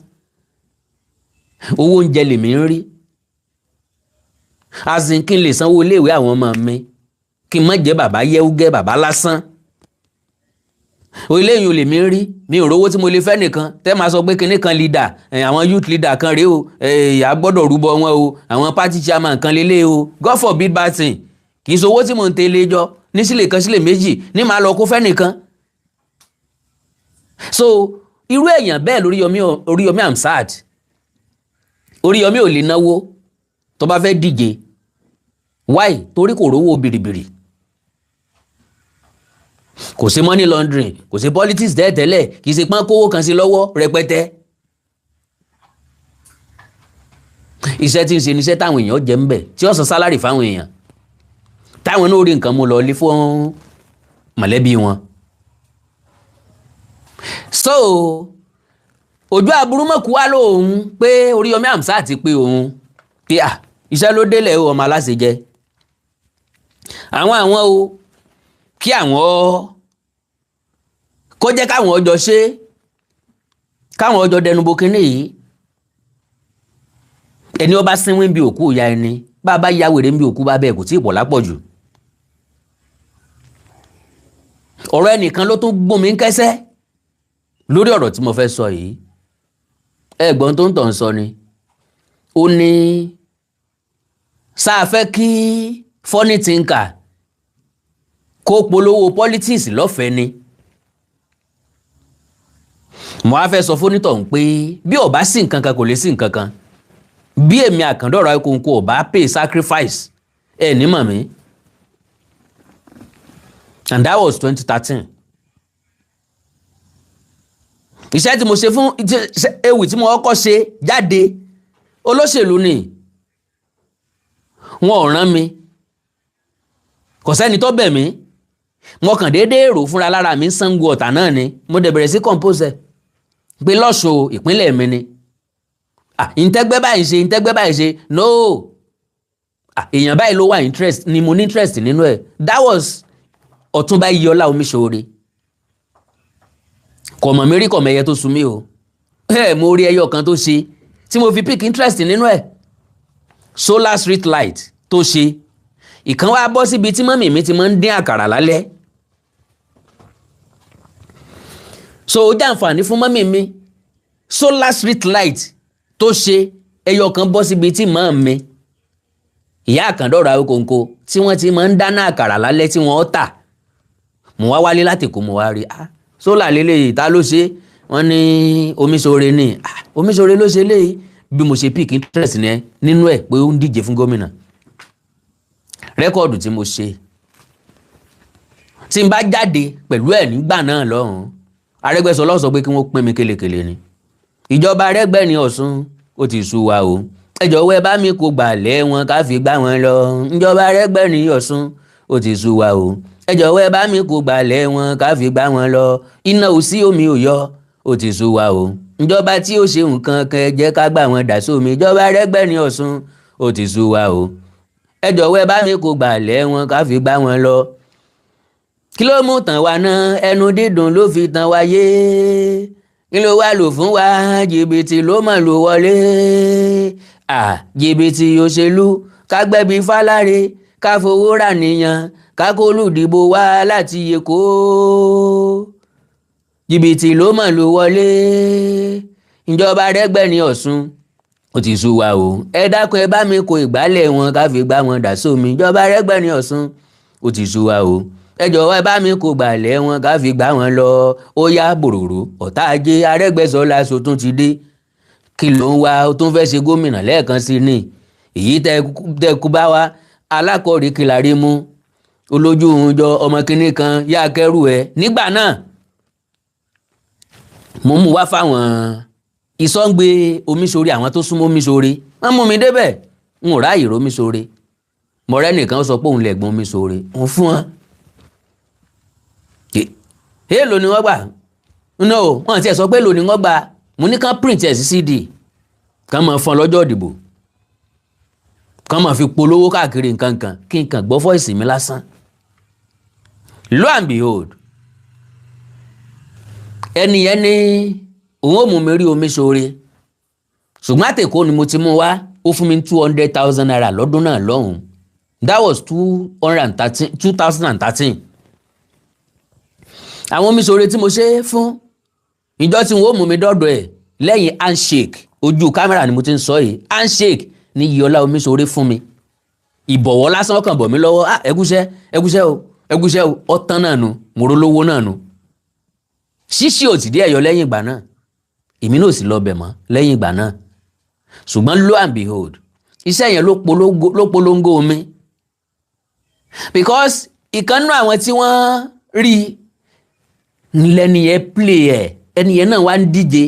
owó oúnjẹ lèmi ń rí azin kí n lè sanwó iléèwé àwọn ọmọ mi kí n má jẹ́ bàbá yẹ́wúgẹ́ bàbá lásán eléyìí ò lè mi rí mi ò rówó tí mo lè fẹ́ nìkan tẹ́ máa sọ pé kinní kan leader àwọn youth leader kan rèé o a gbọ́dọ̀ rúbọ wọn o àwọn party chairman kan lélẹ̀ o God forbid bad thing kì í sowó tí mò ń tẹ́lẹ̀ jọ ní sílẹ̀ kan sílẹ̀ méjì ní màá lọ kó fẹ́ nìkan so irú èèyàn bẹ́ẹ̀ Oríyọmí Hamzat Oríyọmí ò lè náwó tó bá fẹ́ díje why torí kò rówó bìrìbìrì kò sí money laundering kò sí politics tẹ́lẹ̀ kì í ṣe pọ́n kówó kan sí lọ́wọ́ rẹpẹtẹ iṣẹ́ tí ń ṣe níṣẹ́ táwọn èèyàn jẹ́ ń bẹ̀ tí ó san sálárì fáwọn èèyàn táwọn náà rí nǹkan mú lọ lé fún mọ̀lẹ́bí wọn so ojú aburú mọ̀kú wá lóhun pé Oríyọmí Hamzat pé òun pé iṣẹ́ ló délẹ̀ ọmọ aláṣẹ jẹ àwọn o kí àwọn kó jẹ́ káwọn ọjọ́ ṣe káwọn ọjọ́ dẹnubó kínní yìí ẹni ó bá sínwín bí òkú ìyá ẹni bá bá ya wèrè bí òkú bá bẹ́ẹ̀ kò tí ì pọ̀ lápọ̀jù ọ̀rọ̀ ẹnìkan ló tún gbómi ń kẹ́sẹ́ lórí ọ̀rọ̀ tí mo fẹ́ sọ yìí ẹ̀gbọ́n tó ń tàn sọ ni ó ní sáà fẹ́ kí funny thinker kó polówó politics lọ́fẹ̀ẹ́ ni mo á fẹ́ sọ fónítọ̀ ń pé bí ò bá sí nǹkan kan kò lè sí nǹkan kan bí èmi Àkàndọ̀rọ̀ Awikonko ò bá pay sacrifice ẹ̀ ní mọ̀ mí and that was 2013 iṣẹ́ tí mo ṣe fún ewì tí mo kọ́kọ́ ṣe jáde olóṣèlú ni wọn ò rán mi kò sẹ́ni tó bẹ̀ mí mo kàn déédéé rò fúnra lára mi Ṣàngó Ọ̀tà náà ni mo dẹ̀ bẹ̀rẹ̀ sí compose pé lọ́sùn ìpínlẹ̀ mi ni ìntẹ́gbẹ́ báyìí ṣe ìntẹ́gbẹ́ báyìí ṣe no èèyàn báyìí ló wà interest ni mo ní interest nínú ẹ̀ that was Ọ̀túnba Iyọlá Omiṣore kò mọ̀ mí rí kò mẹ́yẹ tó sun mí o mo rí ẹyọ kan tó ṣe tí mo fi pick interest nínú ẹ̀ solar street light tó ṣe ìkan wá bọ́ síbi tí mọ́mì mi ti máa ń dín àkàrà lálẹ́ so ó jàǹfààní fún mọ́mì mi solar street light tó ṣe ẹyọ kan bọ́ síbi tí mọ́ mi ìyá Àkàndọ̀rọ̀ Awikonko tí wọ́n ti máa ń dáná àkàrà lálẹ́ tí wọ́n tà mo wá wálé láti kó mo wá rí solar lélẹ́yìí ta ló ṣe wọ́n ní Omiṣore ni Omiṣore ló ṣe léyìí bí mo ṣe pick interest nínú ẹ̀ pé ó ń díje fún gómìnà rẹ́kọ̀dù tí mo ṣe tí n bá jáde pẹ̀lú ẹ̀ nígbà náà lọ́hùn Arẹ́gbẹ́ṣọlá sọ pé kí wọ́n pín mi kélekèle ni ìjọba Arẹ́gbẹ́ ní Ọ̀ṣun ó ti sú wa o ẹ jọ̀wọ́ ẹ bá mi kó gbàlẹ́ wọn ká fi gbá wọn lọ ìjọba Arẹ́gbẹ́ ní Ọ̀ṣun ó ti sú wa o ẹ jọ̀wọ́ ẹ bá mi kó gbàlẹ́ wọn ká fi gbá wọn lọ iná ò sí omi ò yọ ó ti sú wa o ìjọba tí ó ṣe nǹkan kan ẹ jẹ́ ká gbà wọn dà sómi ìjọba Arẹ́gbẹ́ ní Ọ̀ṣun ó ti sú wa o ẹ jọ̀wọ́ ẹ bá mi kó gbàlẹ́ wọn ká fi gbá wọn lọ kí ló mú tàn wá náà ẹnu dídùn ló fi tàn wá yé kí ló wá lò fún wa jìbìtì ló mọ̀ ló wọlé jìbìtì òṣèlú ká gbẹ́bí fáláre ká fowó rà níyàn ká kó lùdìbò wá láti Èkó jìbìtì ló mọ̀ ló wọlé ìjọba Arẹ́gbẹ́ ní Ọ̀ṣun ó ti sú wa o ẹ dákun ẹ bá mi kó ìgbálẹ̀ wọn ká fi gbá wọn dà sómi ìjọba Arẹ́gbẹ́ ní Ọ̀ṣun ó ti sú wa o ẹ jọ̀wọ́ ẹ bá mi kó gbàlẹ̀ wọn ká fi gbá wọn lọ ó yá bòròrò ọ̀tá ajé Arẹ́gbẹ́ṣọlá so tún ti dé kí ló ń wá ó tún fẹ́ ṣe gómìnà lẹ́ẹ̀kan sí ni èyí tẹ kú bá wa alákọ̀ọ́rí kìlárí mú olójú òun jọ ọmọ kínní kan yá kẹrù ẹ nígbà náà mo mú wá fáwọn ìsọ̀ǹgbẹ Omiṣore àwọn tó súnmọ́ Omiṣore wọ́n mú mi débẹ̀ n ò ráàyè Omiṣore mọ̀rẹ́ nìkan sọ pé òun lẹ̀gbọ́n Omiṣore òun fún wọn èèlò ni wọ́n gbà no wọ́n ti ẹ̀ sọ pé èèlò ni wọ́n gbà mo ní kán print ẹ̀ sí CD kán máa fọ́n lọ́jọ́ ìdìbò kán máa fi polówó káàkiri nǹkan kan kí n kàn gbọ́ fọ́ìsì mi lásán lo and behold ẹni yẹn ní òun ò mú mi rí Omiṣore ṣùgbọ́n àtẹ̀kọ́ ni mo ti mú wá ó fún mi 200,000 naira lọ́dún náà lọ́hùn that was 2013 àwọn Omiṣore tí mo ṣe fún ìjọ tí wọ́n mú mi dọ́dọ̀ ẹ̀ lẹ́yìn handshake ojú kámẹ́rà ni mo ti ń sọ yìí handshake ní Iyọlá Omiṣore fún mi ìbọ̀wọ́ lásán kàn bọ̀ mí lọ́wọ́ ẹgúsẹ́ o ọ̀tán náà nu mo rólówó náà nu ṣíṣí ò ti dé ẹ̀yọ lẹ́yìn ìgbà náà èmi náà sì lọ bẹ̀ mọ́ lẹ́yìn ìgbà náà ṣùgbọ́n lo and behold iṣẹ́ yẹn ló polongo mi because ìkànnú àwọn tí wọ́n rí lẹ́ni yẹn play ẹ̀ ẹni yẹn náà wá ń díje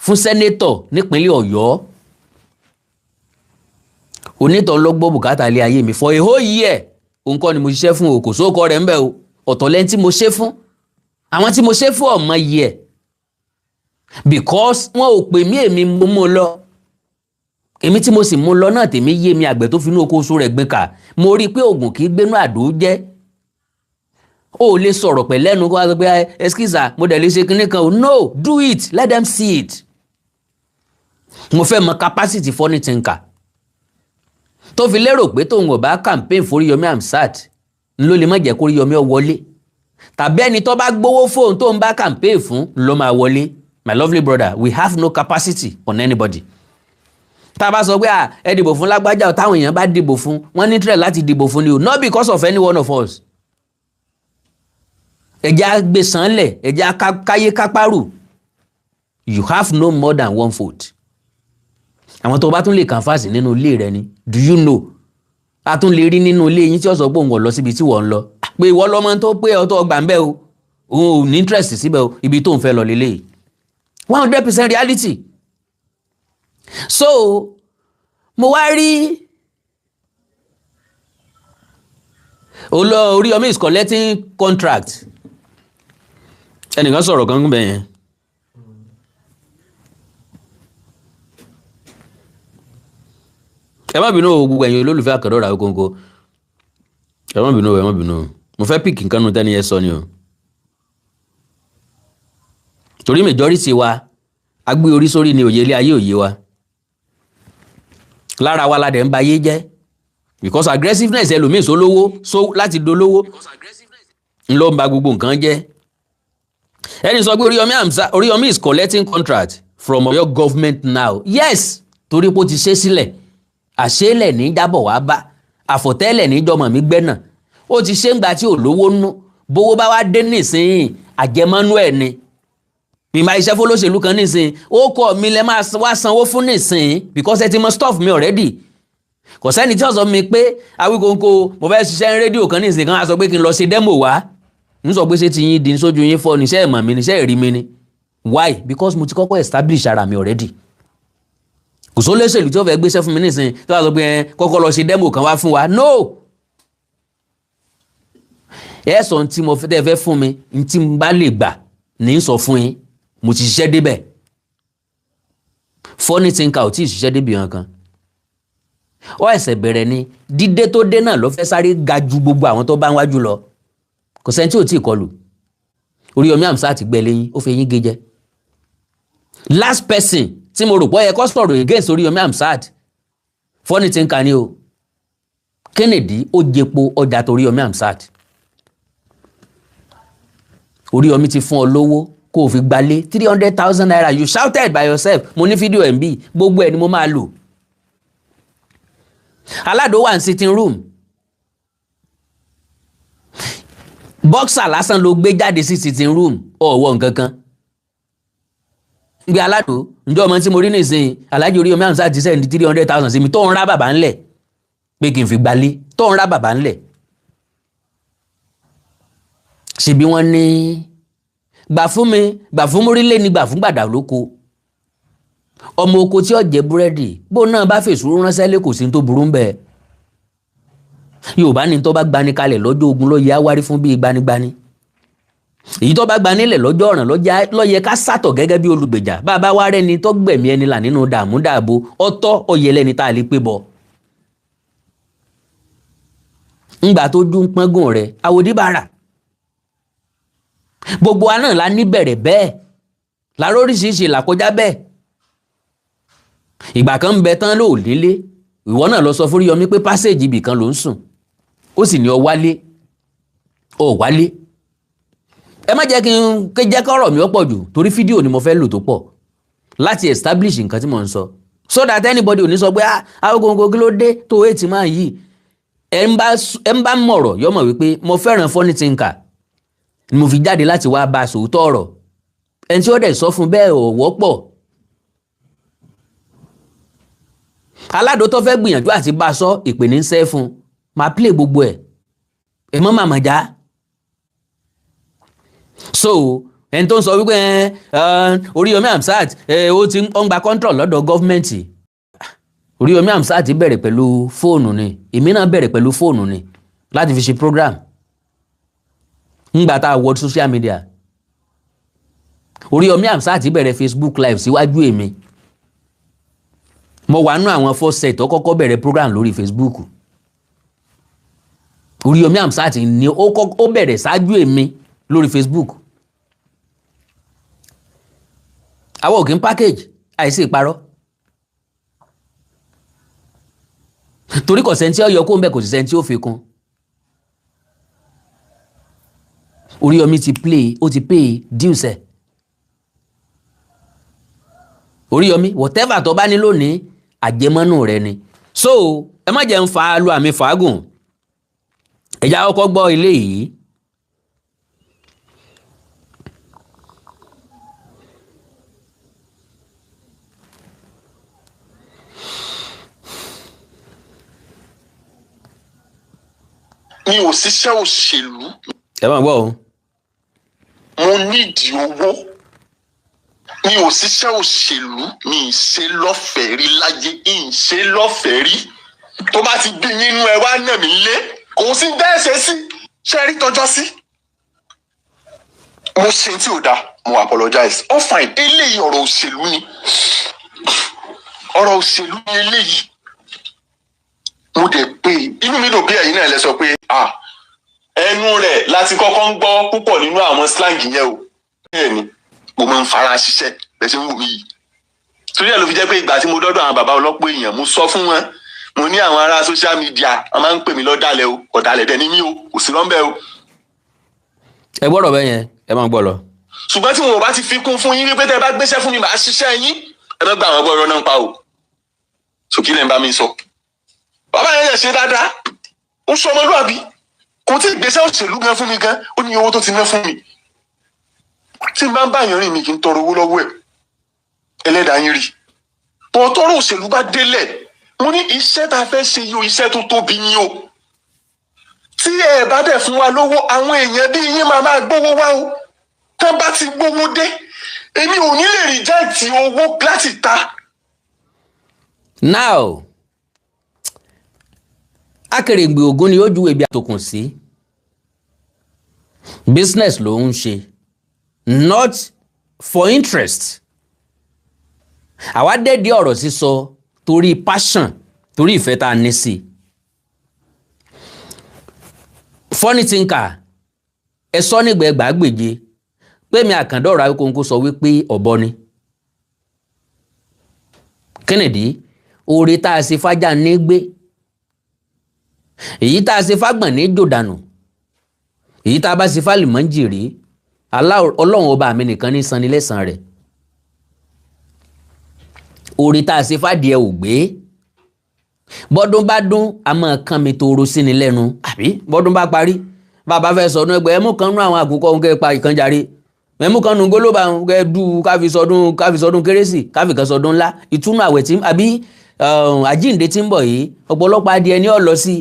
fún sẹ́nétọ̀ nípínlẹ̀ Ọ̀yọ́ onítọ̀ lọ́gbọ́ bùkátà ilé ayé mi for a whole year òun kọ́ ni mo ṣiṣẹ́ fún o kò sóòkọ́ rẹ̀ ń bẹ̀ o ọ̀tọ̀ lẹ́ni tí mo ṣe fún àwọn tí mo ṣe fún ọmọ yẹ because wọn ò pè mí èmi mo mú lọ èmi tí mo sì mú lọ náà tèmi yé mi àgbẹ̀ tó finú oko oṣù rẹ̀ gbìn ká mo rí i pé oògùn kì í gbénú àdó jẹ́ o ò lè sọ̀rọ̀ pẹ̀lẹ́nu kó wá sọ pé ẹskísà mo dẹ̀ lè ṣe kinní kan o no do it let them see it mo fẹ́ mọ capacity funny thinker tó fi lérò pé tóun ò bá campaign fún Oriyomi Hamzat ló lè má jẹ́ kó Oriyomi ó wọlé tàbí ẹni tó bá gbowó fóun tó ń bá campaign fún ló máa wọlé my lovely brother we have no capacity on anybody tá a bá sọ pé ẹ dìbò fún lágbájá o táwọn èèyàn bá dìbò fún wọ́n ní tírẹ̀ láti dìbò fún ni o not because of any one of us. ẹ̀jẹ̀ agbésànlẹ̀ ẹ̀jẹ̀ káyé kápárù you have no more than one vote. àwọn tó bá tún lè kànfàsì nínú ilé rẹ ni do you know a tún lè rí nínú ilé yín tí ó sọ pé òun ò lọ síbi tí wọ́n ń lọ pé ìwọ lọ́mọ tó pé ọtọ́ ọgbà ń bẹ́ o òun ò ní interest síbẹ̀ o ibi tó ń fẹ́ lọ lélẹ̀ 100% reality. So mo wá rí Oriyomi is collecting contract ẹnìkan sọ̀rọ̀ kan bẹ́ẹ̀ yẹn ẹ má bínú o gbogbo ẹ̀yin olólùfẹ́ Àkàndá Awikonko ẹ má bínú mo fẹ́ pìkì nǹkan nù tẹ́ni ẹ sọ ni o torí majority wa a gbé orí sórí ni òye ilé ayé òye wa lára wa ládẹ̀ ń ba ayé jẹ́ because aggressiveness ẹlòmíì sólówó láti dolówó ń lọ ń ba gbogbo nǹkan jẹ́ ẹni sọ pé Oriyomi is collecting contract from Oyo government now yes torí pé ó ti ṣe sílẹ̀ àṣẹ́lẹ̀ ní jábọ̀ wá bá àfọ̀tẹ́lẹ̀ ní jọmọ̀ mi gbẹ́nà ó ti ṣe ń gbà tí ò lówó nú bówó bá wá dé nísìnyí àjẹmọ́nú ẹ̀ ni mi máa iṣẹ́ fólóṣèlú kan nísìnyí ó kọ́ mi lẹ́ máa wá sanwó fún nísìnyí because ẹ ti mọ stuff mi already kò sẹ́ni tí ó sọ mi pé Awikonko mo fẹ́ ṣiṣẹ́ rédíò kan nísìnyí kan á sọ pé kí n lọ ṣe demo wá ń sọ pé ṣé ti yín di sójú yín fọ́ níṣẹ́ ìmọ̀ mi níṣẹ́ ìrí mi ni why because mo ti kọ́kọ́ establish ara mi already kò só léṣèlú tí ó fẹ́ gbéṣẹ́ fún mi nísìnyí tí wọ́n sọ pé kọ́kọ́ lọ ṣe demo kan wá fún wa no ẹ̀sọ̀ tí mo fẹ́ fún mi tí mo bá lè gbà ní sọ fún yín mo ti ṣiṣẹ́ débẹ̀ funny thinker ò tí ì ṣiṣẹ́ débi kan ó ẹ̀sẹ̀ bẹ̀rẹ̀ ni dídé tó dé náà ló fẹ́ sáré ga ju gbogbo àwọn tó bá ń wájú lọ kò sẹ́ni tí ò tí ì kọlù Oriyomi Hamzat gbẹ lẹ́yìn ó fi eyín gé jẹ last person tí mo rò pé ẹ kọ́ sọ̀rọ̀ against Oriyomi Hamzat funny thinker ni o Kennedy ó jẹpo ọjà tó Oriyomi Hamzat Oriyomi ti fún ọ lówó kó o fi gbalé 300,000 naira you shouted by yourself mo ní fídíò ẹ̀ ń bí gbogbo ẹ̀ ni mo máa lò aládò wà ní sitting room boxer lásán ló gbé jáde sí sitting room ọ̀wọ́ nǹkan kan gbé aládò ǹjọ́ ọmọ tí mo rí nìsín Alhaji Oriyomi Hamzat ti sẹ́ni 300,000 sí mi tó ń rá bàbá ńlẹ̀ pé kí n fi gbalé tó ń rá bàbá ńlẹ̀ ṣebí wọ́n ní gbà fún mórílẹ̀ ní gbà fún gbàdà lóko ọmọ oko tí ó jẹ búrẹ́dì bó náà bá fèsù ránṣẹ́ lé kò sí tó burú ń bẹ Yorùbá ní tó bá gbani kalẹ̀ lọ́jọ́ ogun ló yẹ àwárí fún bíi gbanigbani èyí tó bá gbanilẹ̀ lọ́jọ́ ọ̀ràn ló yẹ ká sátọ̀ gẹ́gẹ́ bí olùgbèjà bàbá wa rẹni tó gbẹ̀mí ẹni là nínú dààmú dààbò ọ̀tọ̀ ọ̀yẹlẹ́ni tá a lè pé bọ̀ ńgbà tó dún pọ́ngùn rẹ̀ àwòdìbàrà gbogbo wa náà la níbẹ̀rẹ̀ bẹ́ẹ̀ láróríṣiríṣi làkọjá bẹ́ẹ̀ ìgbà kan ń bẹ tán ló délé ìwọ náà lọ sọ fún Oriyomi pé pásẹ̀jì ibì kan ló ń sùn ó sì ní ọ wálé ẹ má jẹ́ kí n jẹ́ kọ́rọ̀ mi ó pọ̀ jù torí fídíò ni mo fẹ́ lò tó pọ̀ láti establish nǹkan tí mo ń sọ so that anybody ò ní sọ pé Awikonko kí ló dé tó ètì máa yìí ẹ ń bá mọ̀rọ̀ yọ mọ̀ wípé mo fẹ́ràn funny thinker ni mo fi jáde láti wá bá a sòótọ́ ọ̀rọ̀ ẹni tí ó dẹ̀ sọ fún bẹ́ẹ̀ ò wọ́pọ̀ aládò tó fẹ́ gbìyànjú àti bá a sọ ìpè ní sẹ́ fún máa play gbogbo ẹ̀ mọ́ màmá já so ẹni tó ń sọ wípé Oriyomi Hamzat ó ti ń gba control lọ́dọ̀ gọ́fìmẹ̀ntì Oriyomi Hamzat bẹ̀rẹ̀ pẹ̀lú fóònù ni èmi náà bẹ̀rẹ̀ pẹ̀lú fóònù ni láti fi ṣe program ńgbà tá a wọ social media Oriyomi Hamzat bẹ̀rẹ̀ Facebook live síwájú èmi mo wà nú àwọn first set tó kọ́kọ́ bẹ̀rẹ̀ program lórí Facebook Oriyomi Hamzat ni ó bẹ̀rẹ̀ ṣáájú èmi lórí Facebook àwọn òkè ń package àìsí ìparọ́ torí kò sẹ́ni tí ó yọ kó ń bẹ̀ kò sí sẹ́ni tí ó fi kún Oriyomi ti pay dues ẹ̀ Oriyomi whatever tó bá ní lónìí àjẹmọ́nù rẹ ni. So ẹ má jẹ́ ń fa lu àmì fàágùn, ẹ̀já ọkọ̀ gbọ́ ilé yìí. mi ò ṣiṣẹ́ òṣèlú. ẹ máa gbọ́ o. mo nídìí owó. mi ò ṣiṣẹ́ òṣèlú, mi ì ṣe lọ́fẹ̀ẹ́ rí láyé, ì ń ṣe lọ́fẹ̀ẹ́ rí. tó bá ti bí nínú ẹ wá nà mí lé, kò sí bẹ́ẹ̀ ṣe sí, ṣe rí tọjọ́ sí. mo ṣe tí ò dáa, mo apologize. all fine, eléyìí ọ̀rọ̀ òṣèlú ni. ọ̀rọ̀ òṣèlú ni eléyìí. mo dẹ̀ pé inú mi dùn bí ẹ̀yin náà lẹ sọ pé ẹnu rẹ̀ láti kọ́kọ́ ń gbọ́ púpọ̀ nínú àwọn slang yẹn o. bẹ́ẹ̀ ni mo máa ń fara ṣiṣẹ́ bẹ́ẹ̀ ṣe ń wù mí yìí. torí ẹ̀ ló fi jẹ́ pé ìgbà tí mo dọ́dọ̀ àwọn bàbá ọlọ́pọ̀ èèyàn, mo sọ fún wọn, mo ní àwọn ará social media wọ́n máa ń pè mí lọ́dàlẹ̀ o, ọ̀dàlẹ̀ dẹ̀ ni mí o, kò sí lọ́nbẹ̀ o. ẹ gbọ́dọ̀ bẹ́ẹ̀ yẹn, ẹ máa gbọ́ lọ. ṣùgbọ́n tí wọn ò bá ti fi kún fún yín wípé tẹ́ ẹ bá gbéṣẹ́ fún mi màá ṣiṣẹ́ yín, ẹ má gbà wọn gbọ́ ọ̀rọ̀ náà pa o. sòkí lẹ́ ń bá mi sọ. bàbá yẹn yẹ ṣe dáadáa, ó sọ ọmọlúwàbí, kò tí ì gbéṣẹ́ òṣèlú gan fún mi gan, ó ní owó tó ti ná fún mi. tí n bá ń bá yẹn rìn mi kì í tọrọ owó lọ́wọ́ ẹ̀, ẹlẹ́dàá yín rí. bọ̀ tọrọ òṣèlú bá délẹ̀, mo ní iṣẹ́ tá a fẹ́ ṣe yìí o, iṣẹ́ tó tóbi ni o. tí ẹ bá dẹ̀ fún wa lówó, àwọn èèyàn bí yín máa gbówó wá o. tán bá ti gbówó dé, èmi ò ní lè rìjẹ́ẹ̀tì owó láti ta. Now Akèrègbè Ògún ni ó ju ebi àtòkùn sí. Business ló ń ṣe, not for interest. Àwa dẹ́ẹ̀dí ọ̀rọ̀ sísọ torí passion, torí ìfẹ́ tá a ní sí. Funny thinker, ẹ sọ nígbà ẹgbàágbèje pé mi Àkàndọ̀rọ̀ Awíkóńkó sọ wípé ọ̀bọ ni. Kennedy, oore tá a ṣe fájà ní gbé, èyí tá a ṣe fágbọ̀n ní jòdànù, èyí tá a bá ṣe fálìmọ́ ń jèrè, Ọlọ́run ọba mi nìkan ní sanni lẹ́san rẹ̀. Oore tá a ṣe fádìẹ ò gbé, bọ́dún bá dún a máa kán mi toro sí ni lẹ́nu, àbí bọ́dún bá parí bàbá fẹ́ sọdún ẹgbẹ́ ẹmú kan nú àwọn àkókò òun kẹ́ pa ìkan jàre, ẹmú kan nú gólóbà òun kẹ́ dú káfi sọdún kérésì, káfi kan sọdún ńlá, ìtúnú àwẹ̀ tí àbí àjíǹde tí ń bọ̀ yìí, ọ̀pọ̀lọpọ̀ adìẹ ni ó lọ sí.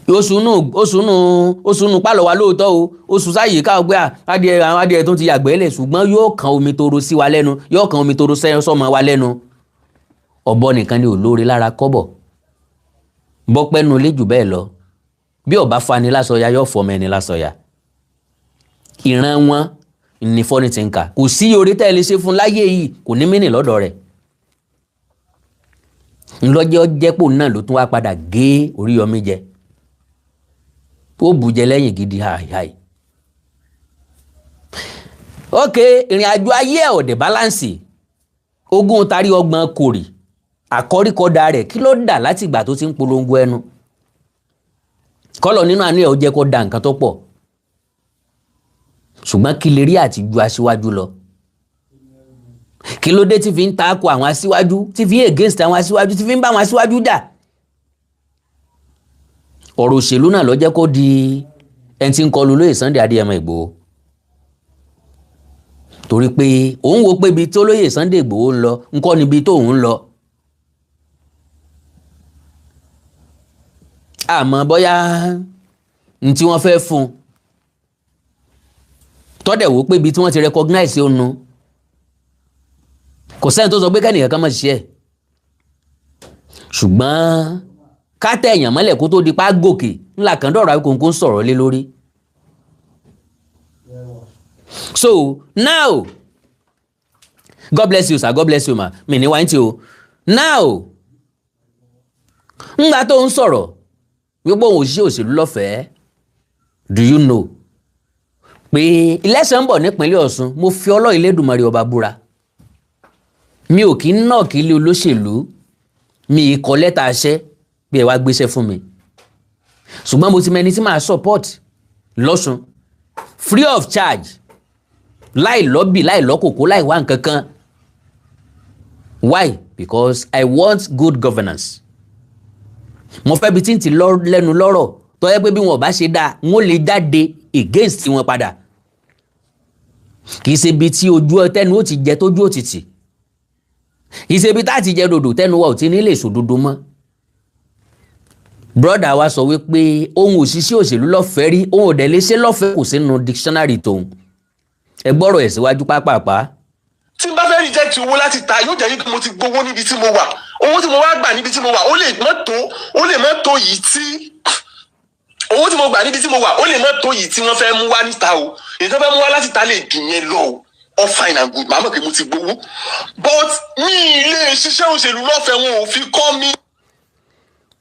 oṣù nù pálọ̀ wa lóòótọ́ o, oṣù sáyè ká gbé àwọn adìẹ tó ti yàgbẹ́ lẹ̀, ṣùgbọ́n yóò kan omi toro sí wa lẹ́nu, yóò kan omi toro sọ́mọ wa lẹ́nu. Ọ̀bọ nìkan ni olóore lára kọ́bọ̀, bọ́pẹ́ nu lé jù bẹ́ẹ̀ lọ, bí ọba fani lásọya yóò fọmọ ẹni lásọya. Ìran wọn ní funny thinker, kò sí oore tẹ́ ẹ lè ṣe fún láyé yìí, kò ní mínì lọ́dọ̀ rẹ̀. ńlọ́jẹ́ jẹ́pò náà ló tún wá padà gé Oríyọmí jẹ, ó bùjẹ lẹ́yìn gidi háì. ok, ìrìn àjò ayé ẹ̀ ọ̀dẹ̀ báláǹsì, ogún tarí ọgbọ̀n kòrì, àkọ́ríkọ́dà rẹ̀ kí ló dà láti ìgbà tó ti ń polongo ẹnu. Kọ́lọ̀ nínú àánú ẹ̀ ó jẹ́ kó da nǹkan tó pọ̀, ṣùgbọ́n kí lè rí àti ju aṣíwájú lọ. Kí ló dé tí fi ń tako àwọn aṣíwájú, tí fi ń against àwọn aṣíwájú, tí fi ń bá àwọn aṣíwájú jà. Ọ̀rọ̀ òṣèlú náà ló jẹ́ kó di ẹni tí ń kọlu lóyè Sunday Adéyẹmọ Ìgbòho, torí pé òun wo pé ibi tó lóyè Sunday Ìgbòho ń lọ ń kọ́ níbi tó òun ń lọ. Àmọ́ bóyá ní tí wọ́n fẹ́ fún tọ́dẹ̀ wò pé ibi tí wọ́n ti recognize ó nu, kò sẹ́ni tó sọ pé kẹ́nìyàn kan máa ṣiṣẹ́, ṣùgbọ́n ká tẹ èèyàn mọ́lẹ̀ kó tó di pa gòkè ńlá Àkàndọ̀rọ̀ Awíkóńkó ń sọ̀rọ̀ lé lórí. So now, God bless you sir, God bless you ma, mi ní wáyé tí o. Now ńgbà tó ń sọ̀rọ̀ wípé òun òṣìṣẹ́ òṣèlú lọ́fẹ̀ẹ́, do you know pé election ń bọ̀ nípínlẹ̀ Ọ̀ṣun? Mo fi Ọlọ́run Elédùmarè ọba búra, mi ò kí ń náà kí ilé olóṣèlú, mi ì kọ lẹ́tà aṣẹ́ bí ẹ wá gbéṣẹ́ fún mi, ṣùgbọ́n mo ti mẹni tí màá support lọ́ṣun free of charge, láì lọ́bì, láì lọ́kòkó, láì wá nǹkan kan. Why? because I want good governance. Mo fẹ́ bi tí n ti lẹ́nu lọ́rọ̀ tó yẹ pé bí wọn ò bá ṣe dáa wọn lè jáde against wọn padà. Kì í ṣe ibi tí ojú tẹnu ó ti jẹ tójú ó ti tì. Kì í ṣe ibi tá ti jẹ dòdò tẹnu wa ò ti ní lè sòdodo mọ́. Brọ́dà wa sọ wípé ohun òṣìṣẹ́ òṣèlú lọ́fẹ̀ẹ́ rí ohun òdẹ̀ lè ṣe lọ́fẹ̀ẹ́ kò sínú dictionary tòun. Ẹ gbọ́rọ̀ ẹ̀ síwájú pápápá. Tí n bá fẹ́ reject owó láti ta yóò jẹ́ wípé mo ti gbowó níbi tí mo wà, owó tí mo wá gbà níbi tí mo wà ó lè má tó yìí tí owó tí mo gbà níbi tí mo wà ó lè má tó yìí tí wọ́n fẹ́ mú wá níta o, èyí tó fẹ́ mú wá láti ta lè dùn yẹn lọ o, all fine and good, màá mọ̀ pé mo ti gbowó, but mi ilé ṣiṣẹ́ òṣèlú lọ́fẹ̀ẹ́ wọn ò fi kọ́ mi.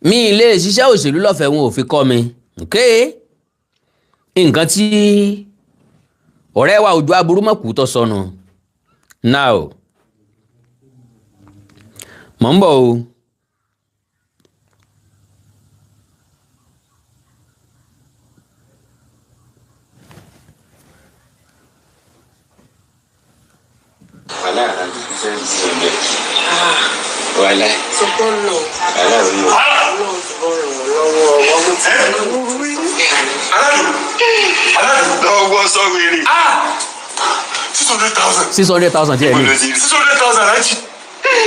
Mi ilé ṣiṣẹ́ òṣèlú lọ́fẹ̀ẹ́ wọn ò fi kọ́ mi. Okay? Nǹkan tí ọ̀rẹ́ wa ojú aburú mọ̀kú tó sọnù. Now, mò ń bọ̀ o. Wàhálà àti ṣiṣẹ́ ìṣẹ̀lẹ̀. Wàhálà. Sọ́kọ́ lọ. Wàhálà rí o. Ọlọ́run ti bọ́ ràn wọ́n lọ́wọ́ ọmọ tí wọ́n rí. Lọ́wọ́ sọ́wọ́ eré. 600,000. 600,000 tí ẹ ní. 600,000 láti.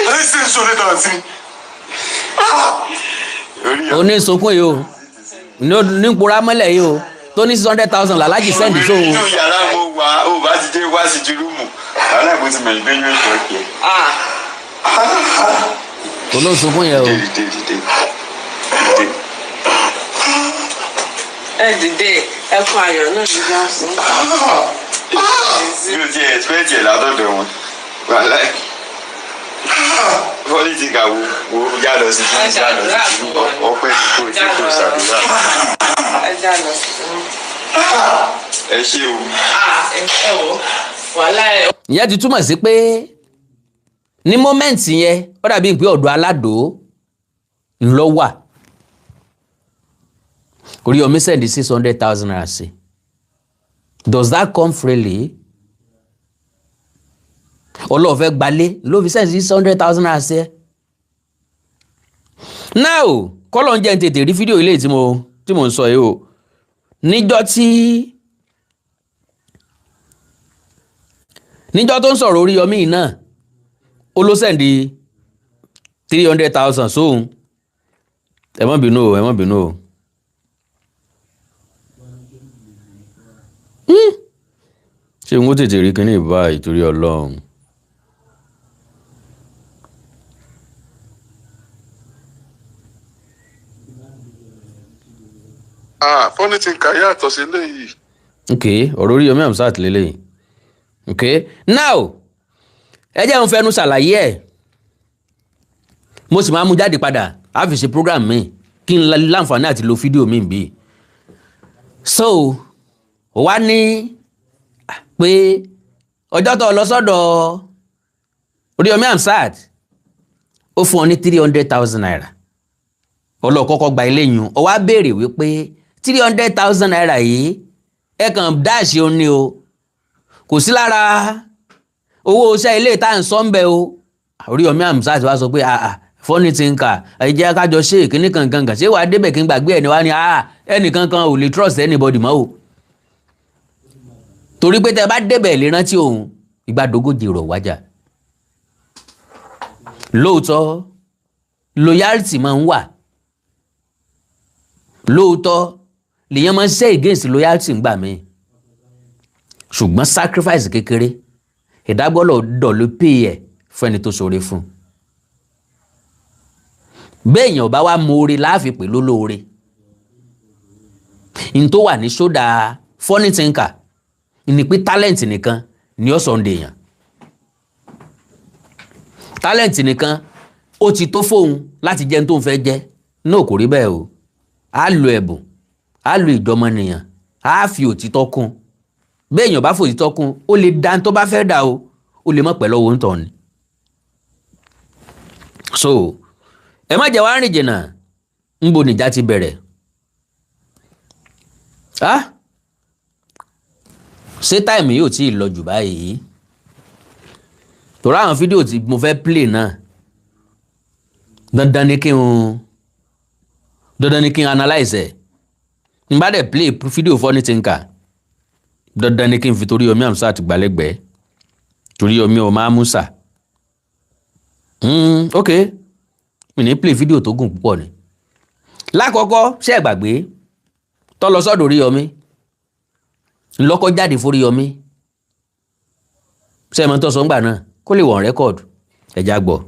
Láti 600,000 sí. O ní sunkún yìí o. Ní pora mọ́lẹ̀ yìí o. Tó ní 600,000 làlájì sẹ́ndì sóhun. Inú yàrá mo wà ó bá ti dé wá sí ju rúùmù. Wàhálà ìbò ti mẹ̀lẹ́ gbẹ́yìn oṣù ọ̀kẹ́. Kò ló sunkún yẹn o. Dìde. Ẹ dìde ẹkún ayọ̀ náà ní bá sùn. Mi ò tiẹ̀ expect ẹ̀ látọ̀dọ̀ wọn. Wàhálà ẹ̀. Pọ́lítìkà wo yá lọ sí fún ìjà lọ sí fún ọpẹ́ kò tí kò ṣàdúrà. Ẹ já lọ sí. Ẹ ṣé o. Ẹ wò wàhálà ẹ. Ìyẹn ti túmọ̀ sí pé ní mọ́mẹ́ǹtì yẹn ó dàbí pé ọ̀dọ̀ aládò ńlọ wà. Oriyomi sẹ́ndì 600,000 naira sí. Does that come freely? Ọlọ́ọ̀fẹ́ gbalé ló fi sẹ́ndì 600,000 naira sí. Now kọ́lọ̀ ń jẹ́ ń tètè rí fídíò ilé tí mo ń sọ yìí o. Níjọ́ tó ń sọ̀rọ̀ Oriyomi náà ó ló sẹ́ndì 300,000 sóhun. Ẹ má bínú o. Ṣé n ó tètè rí kíní báyìí torí Ọlọ́run. Fọ́nì ti ń kà yàtọ̀ sí eléyìí. Okay, ọ̀rọ̀ Oriyomi Hamzat lélẹ́yìn. Okay, now ẹ jẹ́ n fẹnu ṣàlàyé ẹ̀. Mo sì máa mú jáde padà á fi ṣe program mi kí n láǹfààní àti lo fídíò mi bí. So wá ní pé ọjọ́ tó lọ sọ́dọ̀ Oriyomi Hamzat ó fún ọ ní 300,000 naira. Ọlọ́kọ́kọ́ gba eléyìn ó wá béèrè wípé 300,000 naira yìí ẹ kàn dáàṣì ó ní o kò sí lára owó iṣẹ́ ilé ìta ń sọ ń bẹ o. Oriyomi Hamzat wá sọ pé fọ́nì ti ń kà ẹ̀jẹ̀ kájọ ṣe ìkíní kankan ṣé wàá débẹ̀ kí n gbàgbé ẹni wá ní ẹnìkankan ò lè trust anybody mọ́ o. Torí pé tẹ bá débẹ̀ lè rántí òun ìgbàdógójì rọ̀ wájà. Lóòótọ́ loyalty máa ń wà. Lóòótọ́ lèyàn máa ń ṣe against loyalty ń gbà mí. Ṣùgbọ́n sacrifice kékeré ìdágbọ́lọ̀ dọ̀lú pay ẹ̀ fún ẹni tó ṣoore fún. Béèyàn bá wá moore láàfin pè lólóore. In tó wà ní ṣódà funny thinker ní pé talent nìkan ni ó sọ̀ndé èèyàn. Talent nìkan ó ti tó fóun láti jẹ́ tó ń fẹ́ jẹ́ náà kò rí bẹ́ẹ̀ o. Á lo ẹ̀bùn, á lo ìjọmọnìyàn, á fi òtítọ́ kún. Béèyàn bá fòtítọ́ kún ó lè dá tó bá fẹ́ dà o, ó lè mọ̀ pẹ̀ lọ́wọ́ ń tọ̀ ni. So ẹ má jẹ́ wá rìn jìnnà ń bo nìjà ti bẹ̀rẹ̀. Ṣé táìmù yóò tí ì lọ jù báyìí? Torí àwọn fídíò tí mo fẹ́ play náà dandan ni kí n analyze ẹ̀ n bá dẹ̀ play fídíò funny thinker dandan ni kí n fi Oriyomi Hamzat gbálẹ́gbẹ̀ẹ́ Oriyomi ò máa musa ok mi ní play fídíò tó gùn púpọ̀ ni lákọ̀ọ́kọ́ ṣé ẹ gbàgbé tó lọ sọ́dọ̀ Oriyomi ńlọ́kọ́ jáde fún Oriyomi ṣé ẹ mọ̀ tó sọ ńgbà náà kó lè wọ̀n rẹ́kọ̀dù ẹ̀já gbọ́.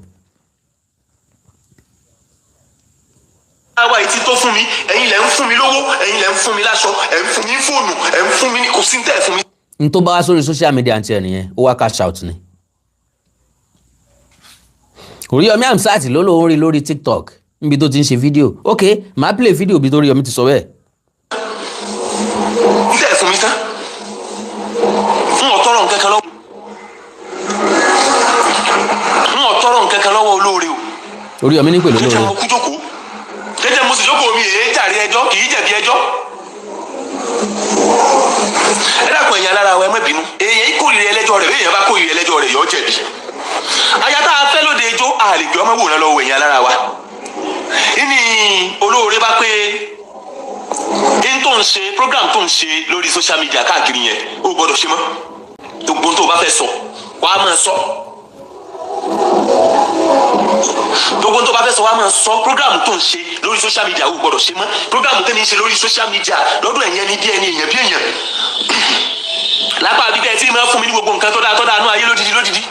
àwa ìtì tó fún mi ẹ̀yin lẹ ń fún mi lówó ẹ̀yin lẹ ń fún mi láṣọ ẹ̀ ń fún mi fóònù ẹ̀ ń fún mi ní kò sí tẹ́ ẹ̀ fún mi. n tó bá wá sórí social media àti ẹ̀ nìyẹn ó wá cash out ni. Oriyomi Hamzat ló lóun rí lórí TikTok níbi tó ti ń ṣe fídíò ok màá play fídíò bí Oriyomi ti sọ bẹ́ẹ̀. n tẹ́ ẹ̀ fún mi tán n ò tọrọ nǹkankan lọ́wọ́ olóore o. Oriyomi ní pẹ̀lú olóore. jẹ́jẹ́ mo kú jókòó jẹ́jẹ́ mo sì jókòó mi èé jàre ẹjọ́ kì í jẹ̀bi ẹjọ́. ẹ dákun ẹ̀yin alára wa ẹ má bínú èèyàn kórìíra ẹlẹ́jọ́ rẹ̀ èèyàn bá kórìíra ẹlẹ́jọ́ rẹ̀ yọ jẹ̀bi. aya tá a fẹ́ lóde ijó a lè gbé ọmọ wòran lọ́wọ́ ẹ̀yin alára wa. ìní olóore bá pé n tó ń ṣe program tó ń ṣe lórí social media káàkiri yẹn ó gbọ́dọ̀ ṣe mọ́ gbogbo tó o bá fẹ́ sọ wàá máa sọ gbogbo tó bá fẹ́ sọ wá máa sọ program tó ń ṣe lórí social media ó gbọ́dọ̀ ṣe mọ́ program tẹ́ni ṣe lórí social media lọ́dún ẹ̀yẹn ni bí ẹni èèyàn bí èèyàn lápá abidẹ́ tí máa fún mi ní gbogbo nǹkan tó dáa nú ayé lódìdí.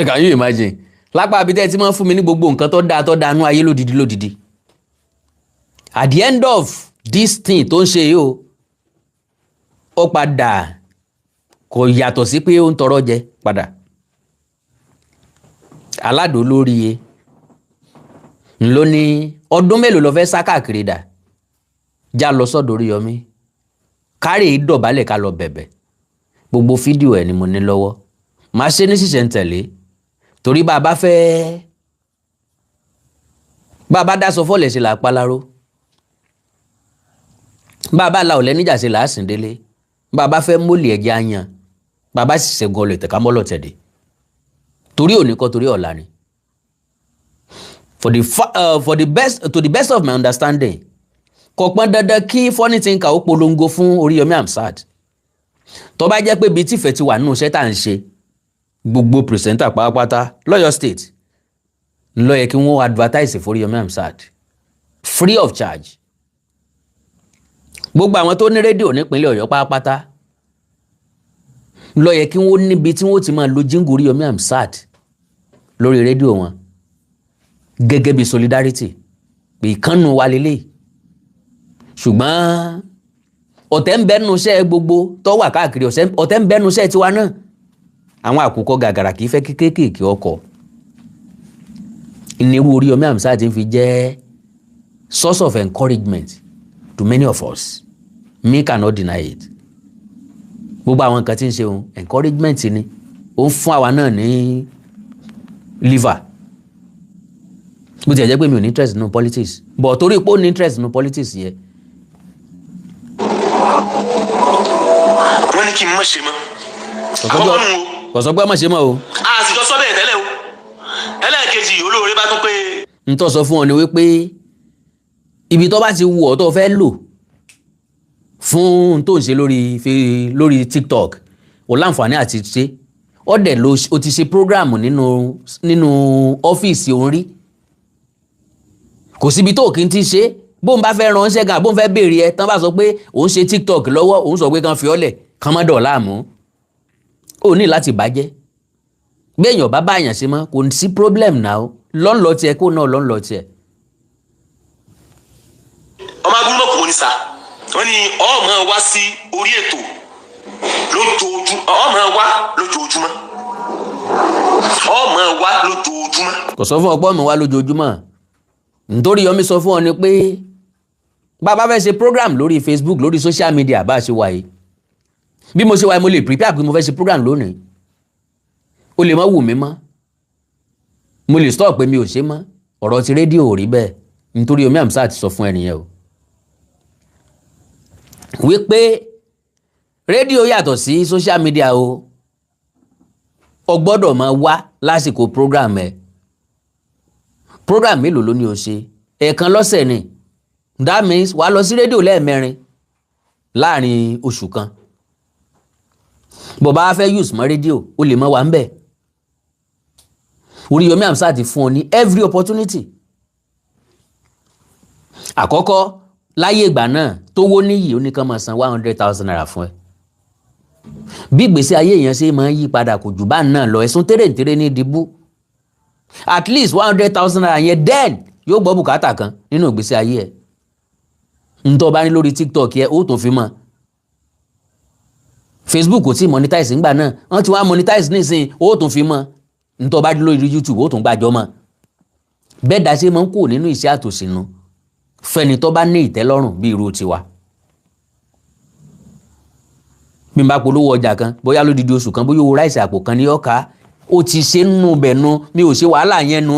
Can you imagine lápá abidẹ́ tí máa fún mi ní gbogbo nǹkan tó dáa nú ayé lódìdí. At the end of this thing tó ń ṣe yìí ó padà kò yàtọ̀ sí pé ó ń tọrọ jẹ padà aládò lórí e ńlọ ní ọdún mélòó lọ fẹ́ sá káàkiri dà já lọ sọ́dọ̀ Oriyomi kárì dọ̀bálẹ̀ ká lọ bẹ̀bẹ̀ gbogbo fídíò ẹ̀ ni mo ní lọ́wọ́ máa ṣe ní ṣísẹ̀ntẹ̀lé torí bá a bá dá sọ fọ́ọ̀lẹ̀ sí là á paláró bá a bá la ọ̀lẹ́ níjà sí là á sìn délé bá a bá fẹ́ mólì ẹ̀jẹ̀ àyàn bá a bá sì ṣẹ́gun ọlọ̀ ìtẹ̀ká mọ́lọ̀ tẹ̀dẹ̀ torí òní kọ́ torí ọ̀la ni to the best of my understanding kò pọn dandan kí funny thinker ó polongo fún Oriyomi Hamzat tó bá jẹ́ pé bíi tífẹ̀ ti wà nínú iṣẹ́ tá à ń ṣe gbogbo pìrìsẹ́ńtà pátápátá lọ́yọ̀ state ló yẹ kí wọ́n advertise fún Oriyomi Hamzat free of charge gbogbo àwọn tó ní rédíò nípínlẹ̀ Ọ̀yọ́ pátápátá ló yẹ kí wọ́n níbi tí wọ́n ti máa lo jíngù Oriyomi Hamzat lórí rédíò wọn gẹ́gẹ́ bí solidarity pé ìkànnù wa lélẹ̀ ṣùgbọ́n ọ̀tẹ̀ ń bẹ́nu iṣẹ́ gbogbo tó wà káàkiri ọ̀tẹ̀ ń bẹ́nu iṣẹ́ tiwa náà àwọn àkùkọ gàgàrà kì í fẹ́ kéékèèké ọkọ̀ ìnirú Oriyomi Hamzat fi jẹ́ source of encouragement to many of us me cannot deny it gbogbo àwọn nǹkan tí ń ṣe ohun encouragement ni ó ń fún àwa náà ní liver bó ti ẹ̀ jẹ́ pé mi ò ní interest nínú politics but torí pé ó ní interest nínú politics yẹ. wọ́n ní kí n má ṣe mọ́ àkọ́kọ́ nù o. kò sọ pé má ṣe mọ́ o. a sì jọ sọ bẹ́ẹ̀ tẹ́lẹ̀ o ẹlẹ́ẹ̀kejì olóore bá tún pé. n tó sọ fún ọ ni wípé ibi tó bá ti wù ọ́ tó fẹ́ lò fún tó ń ṣe lórí TikTok o láǹfààní àti ṣe ó dẹ̀ o ti ṣe program nínú ọ́fíìsì òun rí kò síbi tó kí n ti ṣe bóun bá fẹ́ ránṣẹ́ gan bóun fẹ́ béèrè ẹ tán bá sọ pé òun ṣe TikTok lọ́wọ́ òun sọ pé kan fi ọ́lẹ̀ kan má dọ̀ọ́lá mú ó ní láti bàjẹ́ gbẹ̀yìn ọ̀bá bá àyàn ṣe mọ́ kò sí problem náà lọ́nlọ́ tiẹ̀ kó náà lọ́nlọ́ tiẹ̀. ọmọ agbóhùnmọ̀ kò ní sá wọ́n ní ọmọ wá sí orí ètò lójoojúmọ́. kò sọ fún ọ̀pọ̀ ọmọ wa lójoojúmọ́ nítorí Yomi sọ fún ọ ni pé bàbá fẹ́ ṣe program lórí Facebook lórí social media bá a ṣe wáyé bí mo ṣe wáyé mo lè prepare pé mo fẹ́ ṣe program lónìí o lè má wù mí mọ́ mo lè stop pé mi ò ṣe mọ́ ọ̀rọ̀ ti rédíò ò rí bẹ́ẹ̀ nítorí Oriyomi Hamzat sọ fún ẹnìyẹn o wípé rédíò yàtọ̀ sí social media o gbọ́dọ̀ máa wá lásìkò program ẹ program mélòó ló ní o ṣe ẹ̀ẹ̀kan lọ́sẹ̀ ni that means wàá lọ sí rédíò lẹ́ẹ̀mẹrin láàrin oṣù kan bó bá fẹ́ use mọ́ rédíò o lè mọ́ wà ń bẹ̀ Oriyomi Hamzat ti fún ọ ní every opportunity àkọ́kọ́ láyé ìgbà náà tó wó níyì ó ní kán máa san 100,000 naira fún ẹ bí ìgbésí ayé èèyàn ṣe máa ń yí padà kò jù bá náà lọ ẹ̀sùn tẹ́rẹ̀ntẹ́rẹ̀ ní ìdìbò at least 100,000 naira yẹn then yóò gbọ́ bùkátà kan nínú ìgbésí ayé ẹ̀ ntọ́ bá ní lórí TikTok yẹ ó tún fi mọ́ Facebook kò tí monetize ńgbà náà wọ́n ti wá monetize nísìnyí ó tún fi mọ́ ntọ́ bá dé lórí YouTube ó tún gbàjọ́ mọ́ bẹ́ẹ̀ dá sí máa ń kó nínú iṣẹ́ àtòsínú fẹ́ni tó bá ní ìtẹ́lọ́rùn bí irú tiwa bí n bá polówó ọjà kan bóyá lódidi oṣù kan bóyá owó ráìsì àpò kan ní ọ̀ka ó ti ṣe nù bẹ̀ nu mi ò ṣe wàhálà yẹn nu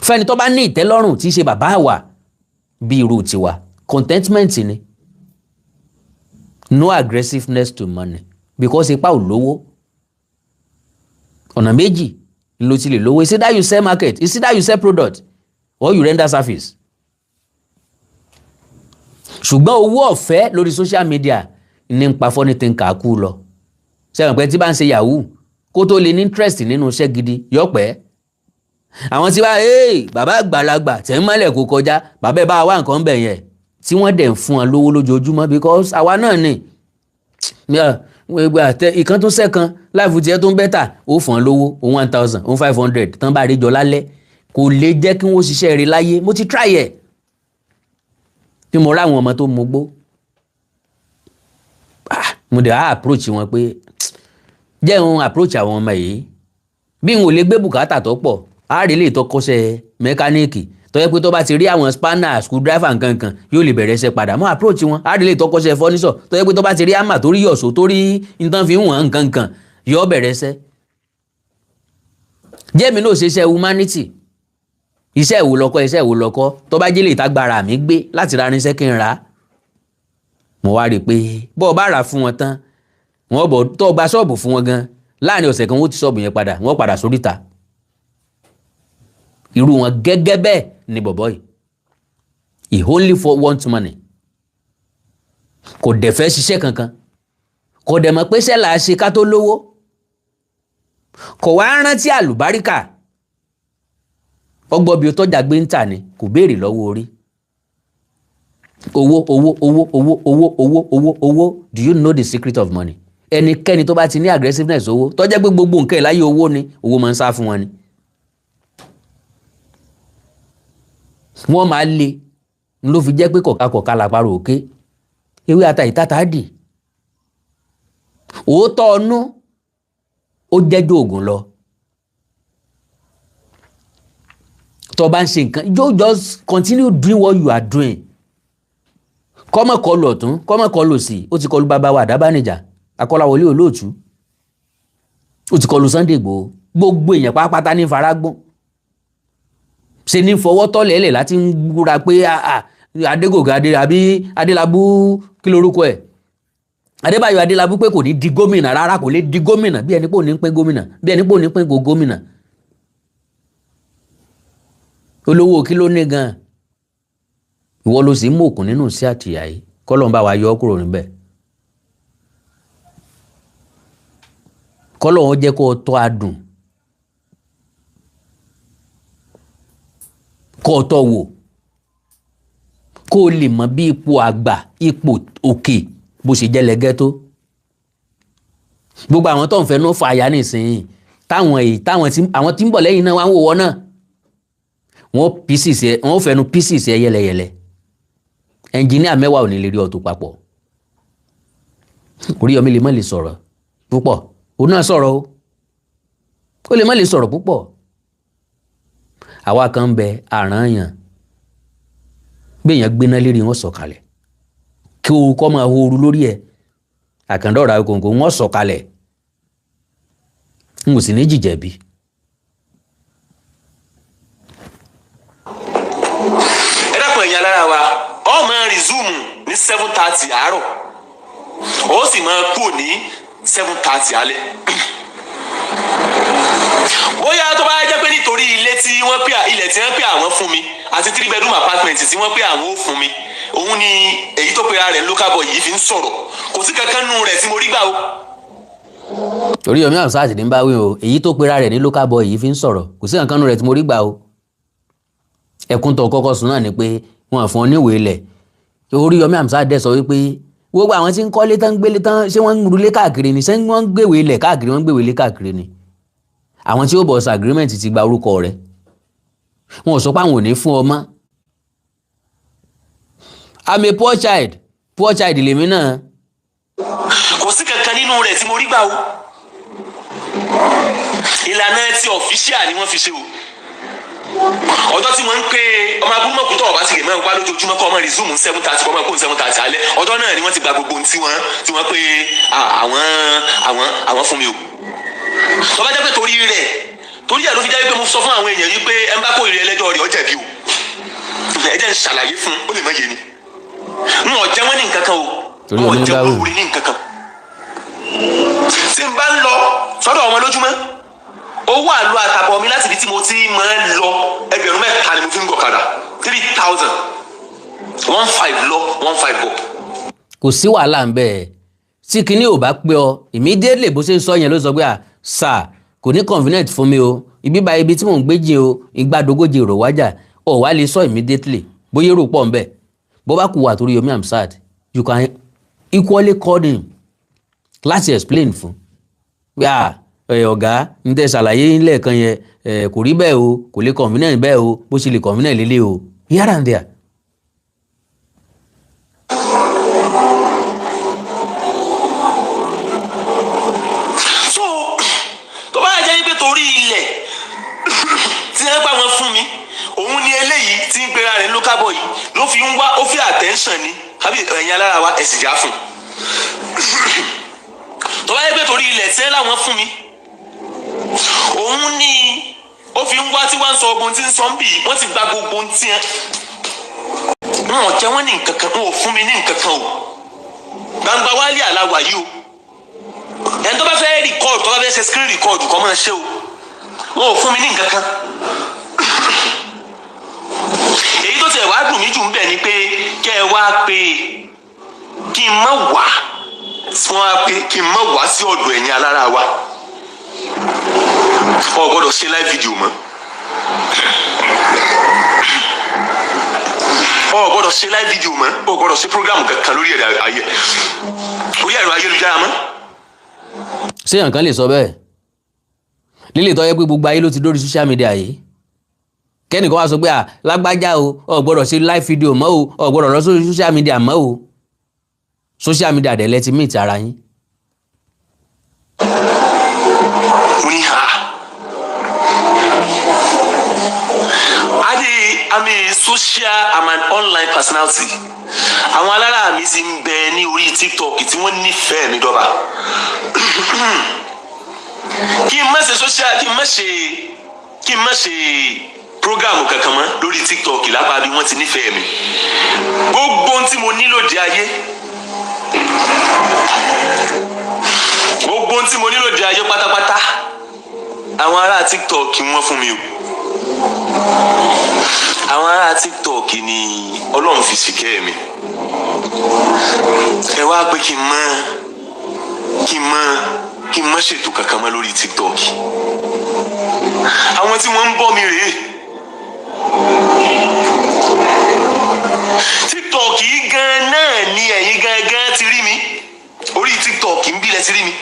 fẹ́ni tó bá ní ìtẹ́lọ́rùn tí í ṣe bàbá àwà bí irú tiwa contentment ni no aggressiveness to money because ipa ò lówó ọ̀nà méjì ló ti lè lówó is either you sell market is either you sell product or you render service ṣùgbọ́n owó ọ̀fẹ́ lórí social media ní ń pa fọ́nì tí ń kà á kú lọ sẹ́wọ̀n pé tí bá ń ṣe yahoo kó tó lè ní interest nínú iṣẹ́ gidi yọ̀pẹ́ àwọn tí wá bàbá àgbàlagbà tẹ̀ ń mọ́lẹ̀ kó kọjá bàbá ẹ̀ bá wá nǹkan bẹ̀ yẹn tí wọ́n dẹ̀ ń fún wọn lówó lójoojúmọ́ because àwa náà ni ìkan tó sẹ́kan láìfù tiẹ̀ tó ń bẹ́tà ó fún wọn lówó ó 1,000 ó 500 tán bá rí jọ lálẹ́ kò lè jẹ́ kí wọ́n ṣiṣẹ́ rí láyé mo ti try ẹ̀ tí mo rá àwọn ọmọ tó mugbó mo dẹ̀ á approach wọn pé jẹ́ òun approach àwọn ọmọ yìí bí n ò lè gbé bùkátà tó pọ̀ á rí lè tọkọṣẹ́ mẹkáníìkì tó yẹ pé tó bá ti rí àwọn spanner screwdriver nkankan yóò lè bẹ̀rẹ̀ iṣẹ́ padà mo approach wọn á rí lè tọkọṣẹ́ furniture tó yẹ pé tó bá ti rí hammer tó rí yọ̀ṣọ́ tó rí nǹkan fi wọ̀n nkankan yóò bẹ̀rẹ̀ iṣẹ́ jẹ́mi náà ṣe iṣẹ́ humanity iṣẹ́ ìwò lọ́kọ́ tó bá jẹ́ lè tágbára mi gbé láti ra irinṣẹ́ kí n ra mo wá rí i pé bọ́ ọ bá rà fún wọn tán wọ́n bọ̀ tó gba ṣọ́ọ̀bù fún wọn gan láàrin ọ̀sẹ̀ kan wọ́n ti ṣọ́ọ̀bù yẹn padà wọ́n padà sóríta irú wọn gẹ́gẹ́ bẹ́ẹ̀ ni bọ̀bọ́ yìí he only want money kò dẹ̀ fẹ́ ṣiṣẹ́ kankan kò dẹ̀ mọ̀ pé ṣẹ́ là á ṣe ká tó lówó kò wá rántí àlùbáríkà ọgbọ́n bí o tọ́jà gbé ń tà ní kò béèrè lọ́wọ́ orí owó do you know the secret of money ẹnikẹ́ni tó bá ti ní aggressiveness owó tó jẹ́ pé gbogbo nǹkan ìláyé owó ni owó máa ń sá fún wọn ni wọ́n máa le ló fi jẹ́ pé kọ̀ọ̀ká làparò òkè ewé ata ìtàtà dì òótọ́ ọnú ó jẹ́jọ́ ògùn lọ tó bá ń ṣe nǹkan you just continue doing what you are doing kọ́mọ̀ kọlù ọ̀tún kọ́mọ̀ kọlù òsì ó ti kọlù bàbá wa Àdábánijà Akọ́láwọlé Olóòtú ó ti kọlù Sunday Igboho gbogbo èèyàn pátápátá ní faragbọ́n ṣe ní fọwọ́ tọ́lẹ̀ ẹ̀lẹ̀ láti ń gbúra pé Adégòkè àbí Adélabú kí lorúkọ ẹ̀ Adébáyọ̀ Adélabú pé kò ní di gómìnà rárá kò lè di gómìnà bí ẹni pò ní pín gómìnà bí ẹni pò ní pín gómìnà olówó kí ló ní gan ìwọ ló sì ń mọ̀kùn nínú sí àtìyà yìí kọ́lọ́n bá wa yọ ọ́ kúrò níbẹ̀ kọ́lọ́n ó jẹ́ kó o tọ́ adùn kó o tọ́ wò kó o lè mọ bí ipò àgbà ipò òkè bó ṣe jẹ́ lẹ́gẹ́ tó gbogbo àwọn tó ń fẹnu fa àyà nísìnyí àwọn tí ń bọ̀ lẹ́yìn náà wá ń wò wọ́n náà wọ́n fẹnu pieces ẹ yẹlẹyẹlẹ ẹnjìníà mẹ́wàá ò ní lè rí ọ̀tún papọ̀ Oriyomi lè má lè sọ̀rọ̀ púpọ̀ òun náà sọ̀rọ̀ ó lè má lè sọ̀rọ̀ púpọ̀ àwa kan ń bẹ àrányàn gbèyàn gbéná lérí wọn sọ̀kalẹ̀ kí o kọ́ máa horu lórí ẹ̀ àkàndọ̀rà kòǹkò wọn sọ̀kalẹ̀ n kò sì ní jìjẹ̀bi. ẹ dákun ẹ̀yin alára wa ọ máa resume ní 7:30 àárọ̀ ó sì máa kú ní 7:30 alẹ́ bóyá tó bá jẹ́ pé nítorí ilé tí wọ́n pè ilẹ̀ tí wọ́n pè àwọn fún mi àti 3 bedroom apartment tí wọ́n pè àwọn ó fún mi òun ni èyí tó pera rẹ̀ local boy yìí fi ń sọ̀rọ̀ kò sí kankan nù rẹ̀ tí mo rí gbà o. Oriyomi Hamzat ní bá wí o èyí tó pera rẹ̀ ní local boy yìí fi ń sọ̀rọ̀ kò sí kankan nù rẹ̀ tí mo rí gbà o. ẹkún tó kọ́kọ́ sùn náà ni pé wọ́n fún ọ níwèé ilẹ̀ Oriyomi Hamzat dẹ̀ sọ wípé gbogbo àwọn tí ń kọ́lé tán gbélé tán ṣé wọ́n ń rulé káàkiri ni ṣé wọ́n ń gbèwé ilẹ̀ káàkiri wọ́n ń gbèwé ilé káàkiri ni àwọn tí ó bọ̀ sí agreement ti gba orúkọ rẹ̀ wọn ò sọ pé àwọn ò ní fún ọ mọ́. I'm a poor child lèmi náà. kò sí kankan nínú rẹ̀ tí mo rí gbà o ìlànà ti official ni wọ́n fi ṣe o ọjọ́ tí wọ́n ń pè ọmọ abúmọ̀kú tó ọba sì lè máa ń wá lójoojúmọ́ kọ́ ọmọ resume 7:30 kọ́ ọmọ kó 7:30 alẹ́ ọjọ́ náà ni wọ́n ti gba gbogbo ohun tí wọ́n pé àwọn fún mi o. tó bá jẹ́ pé torí ẹ̀ ló fi jẹ́ pé mo sọ fún àwọn èèyàn yìí pé ẹ ń bá kó ìrìn ẹlẹ́jọ́ rẹ̀ ó jẹ̀bi o ẹ jẹ́ ń ṣàlàyé fún ó lè má yé ni n ò jẹ́ wọ́n ní nǹkan kan o n ò jẹ́ wọ́n wúri ní nǹkan kan tí n bá ń lọ sọ́dọ̀ ọmọ lójúmọ́ owó àlọ́ àtàbọ̀ mi láti ibi tí mo ti máa ń lọ ẹgbẹ̀rún 3 ni mo fi ń gọ̀kadà 3,000 15 lọ 15 bọ̀. kò sí wàhálà ń bẹ́ẹ̀ tí kinní ò bá pé ọ immediately bó ṣe ń sọ yẹn ló sọ pé sir kò ní convenient fún mi o ibi tí mò ń gbé jìn o igbádogójì rò wájà ọ̀ wá lè sọ immediately bóyá èrò pọ̀ ń bẹ̀ bó bá kú wà torí Oriyomi Hamzat you can equally call him láti explain fún ọ̀gá ń tẹ́ ṣàlàyé lẹ́ẹ̀kan yẹn kò rí bẹ́ẹ̀ o kò lè convenient bẹ́ẹ̀ o bó ṣe lè convenient lélẹ̀ o here and there. so tó bá jẹ́ pé torí ilẹ̀ tí wọ́n bá wọn fún mi òun ni eléyìí tí ń pera rẹ̀ local boy ló fi ń wá ó fi attention ni àbí ẹ̀yin alára wa ẹ̀sìn já fún tó bá jẹ́ pé torí ilẹ̀ tí wọ́n láwọn fún mi òun ni ó fi ń wá tí wọ́n ń sọ ogun tí ń sọ ń bì wọ́n ti gba gbogbo ohun tí wọn ò jẹ́ wọ́n ní nǹkan kan wọn ò fún mi ní nǹkan kan o gbangba wálé àláwà yìí o ẹni tó bá fẹ́ record tó bá fẹ́ ṣe screen record kọ́ máa ṣe o wọn ò fún mi ní nǹkan kan èyí tó tiẹ̀ wá dùn mí jù ń bẹ̀ ni pé kẹ́ ẹ wá pé kí n má wá sí ọ̀dọ̀ ẹ̀yin alára wa o gbọ́dọ̀ ṣe live video mọ́ o gbọ́dọ̀ ṣe live video mọ́ o gbọ́dọ̀ ṣe program kankan lórí ẹ̀rọ ayélujára mọ́. ṣé èèyàn kan lè sọ bẹ́ẹ̀ lílè tó yẹ pé gbogbo ayé ló ti dórí social media yìí kẹ́nìkan wá sọ pé lágbájá o gbọ́dọ̀ ṣe live video mọ́ o gbọ́dọ̀ lọ sórí social media mọ́ o social media dẹ̀ lẹ́ ti meet ara yín. I'm a social, I'm an online personality. Àwọn alára mi sì ń bẹ ní orí TikTok tí wọ́n nífẹ̀ẹ́ mi dọ́ba. Kí n má ṣe social, kí n má ṣe program kankan mọ́ lórí TikTok lápá bí wọ́n ti nífẹ̀ẹ́ mi. Gbogbo ohun tí mo ní lóde ayé. Gbogbo ohun tí mo ní lóde ayé pátápátá. Àwọn ará TikTok wọ́n fún mi o. Àwọn ará TikTok ni Ọlọ́run fi ṣìkẹ́ mi. Ẹ wá pé kí n má ṣètò kankan mọ́ lórí TikTok. Àwọn tí wọ́n ń bọ́ mi rèé. TikTok yìí gan náà ni ẹ̀yin gangan ti rí mi. Orí TikTok ń bí lẹ ti rí mi.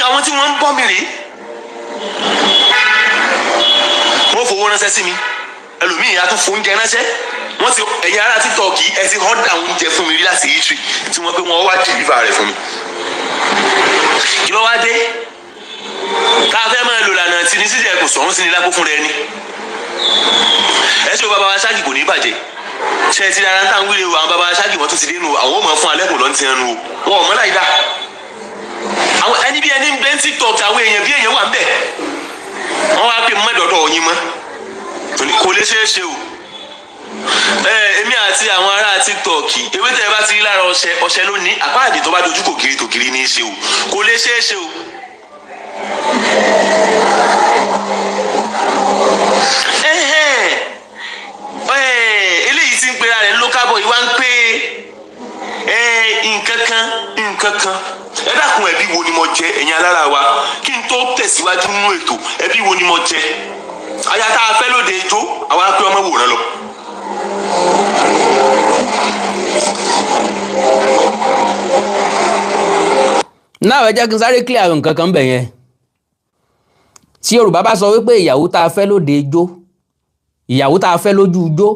Àwọn tí wọ́n ń bọ́ mi rèé. Wọ́n fowó ránṣẹ́ sí mi ẹlòmíì á tún fún oúnjẹ ránṣẹ́ wọ́n ti ẹ̀yin ará TikTok ẹ ti họ́dà oúnjẹ fún mi rí láti yítri tí wọ́n pé wọ́n wá dìlíva rẹ̀ fún mi. kí ló wá dé tá a fẹ́ máa lò lànà tí ní sídìí ẹ kò sọ̀rọ̀ sí ni lápò fún rẹ ni. ẹ ṣe o bàbá wa ṣáàgì kò ní bàjẹ́ ṣe ti ara ń tà ń wílé o àwọn bàbá wa ṣáàgì wọ́n tún ti dé nu àwọn ò mọ̀ fún alẹ́ kò lọ́n ti ẹnu o wọn ò mọ̀ láì dá. àwọn ẹni bí ẹni ń bẹ́ TikTok àwọn èèyàn bí èèyàn wà ń bẹ̀ wọ́n wá pè mọ́dọ̀dọ̀ ọ̀yin mọ́ kò lè ṣeé ṣe o. èmi àti àwọn ará TikTok ewé tẹ́ ẹ bá ti rí lára ọṣẹ lónìí àpáàdé tó bá dojú kò kiri tòkiri ní í ṣe o kò lè ṣeé ṣe o. tẹ̀síwájú nínú ètò ẹbí wo ni mo jẹ aya tá a fẹ́ lóde ijó àwa pé ọmọ wòran lọ. náà ẹ jẹ́ kí n sáré clear nǹkan kan bẹ̀ yẹn tí Yorùbá bá sọ wípé ìyàwó tá a fẹ́ lóde ijó ìyàwó tá a fẹ́ lójú ijó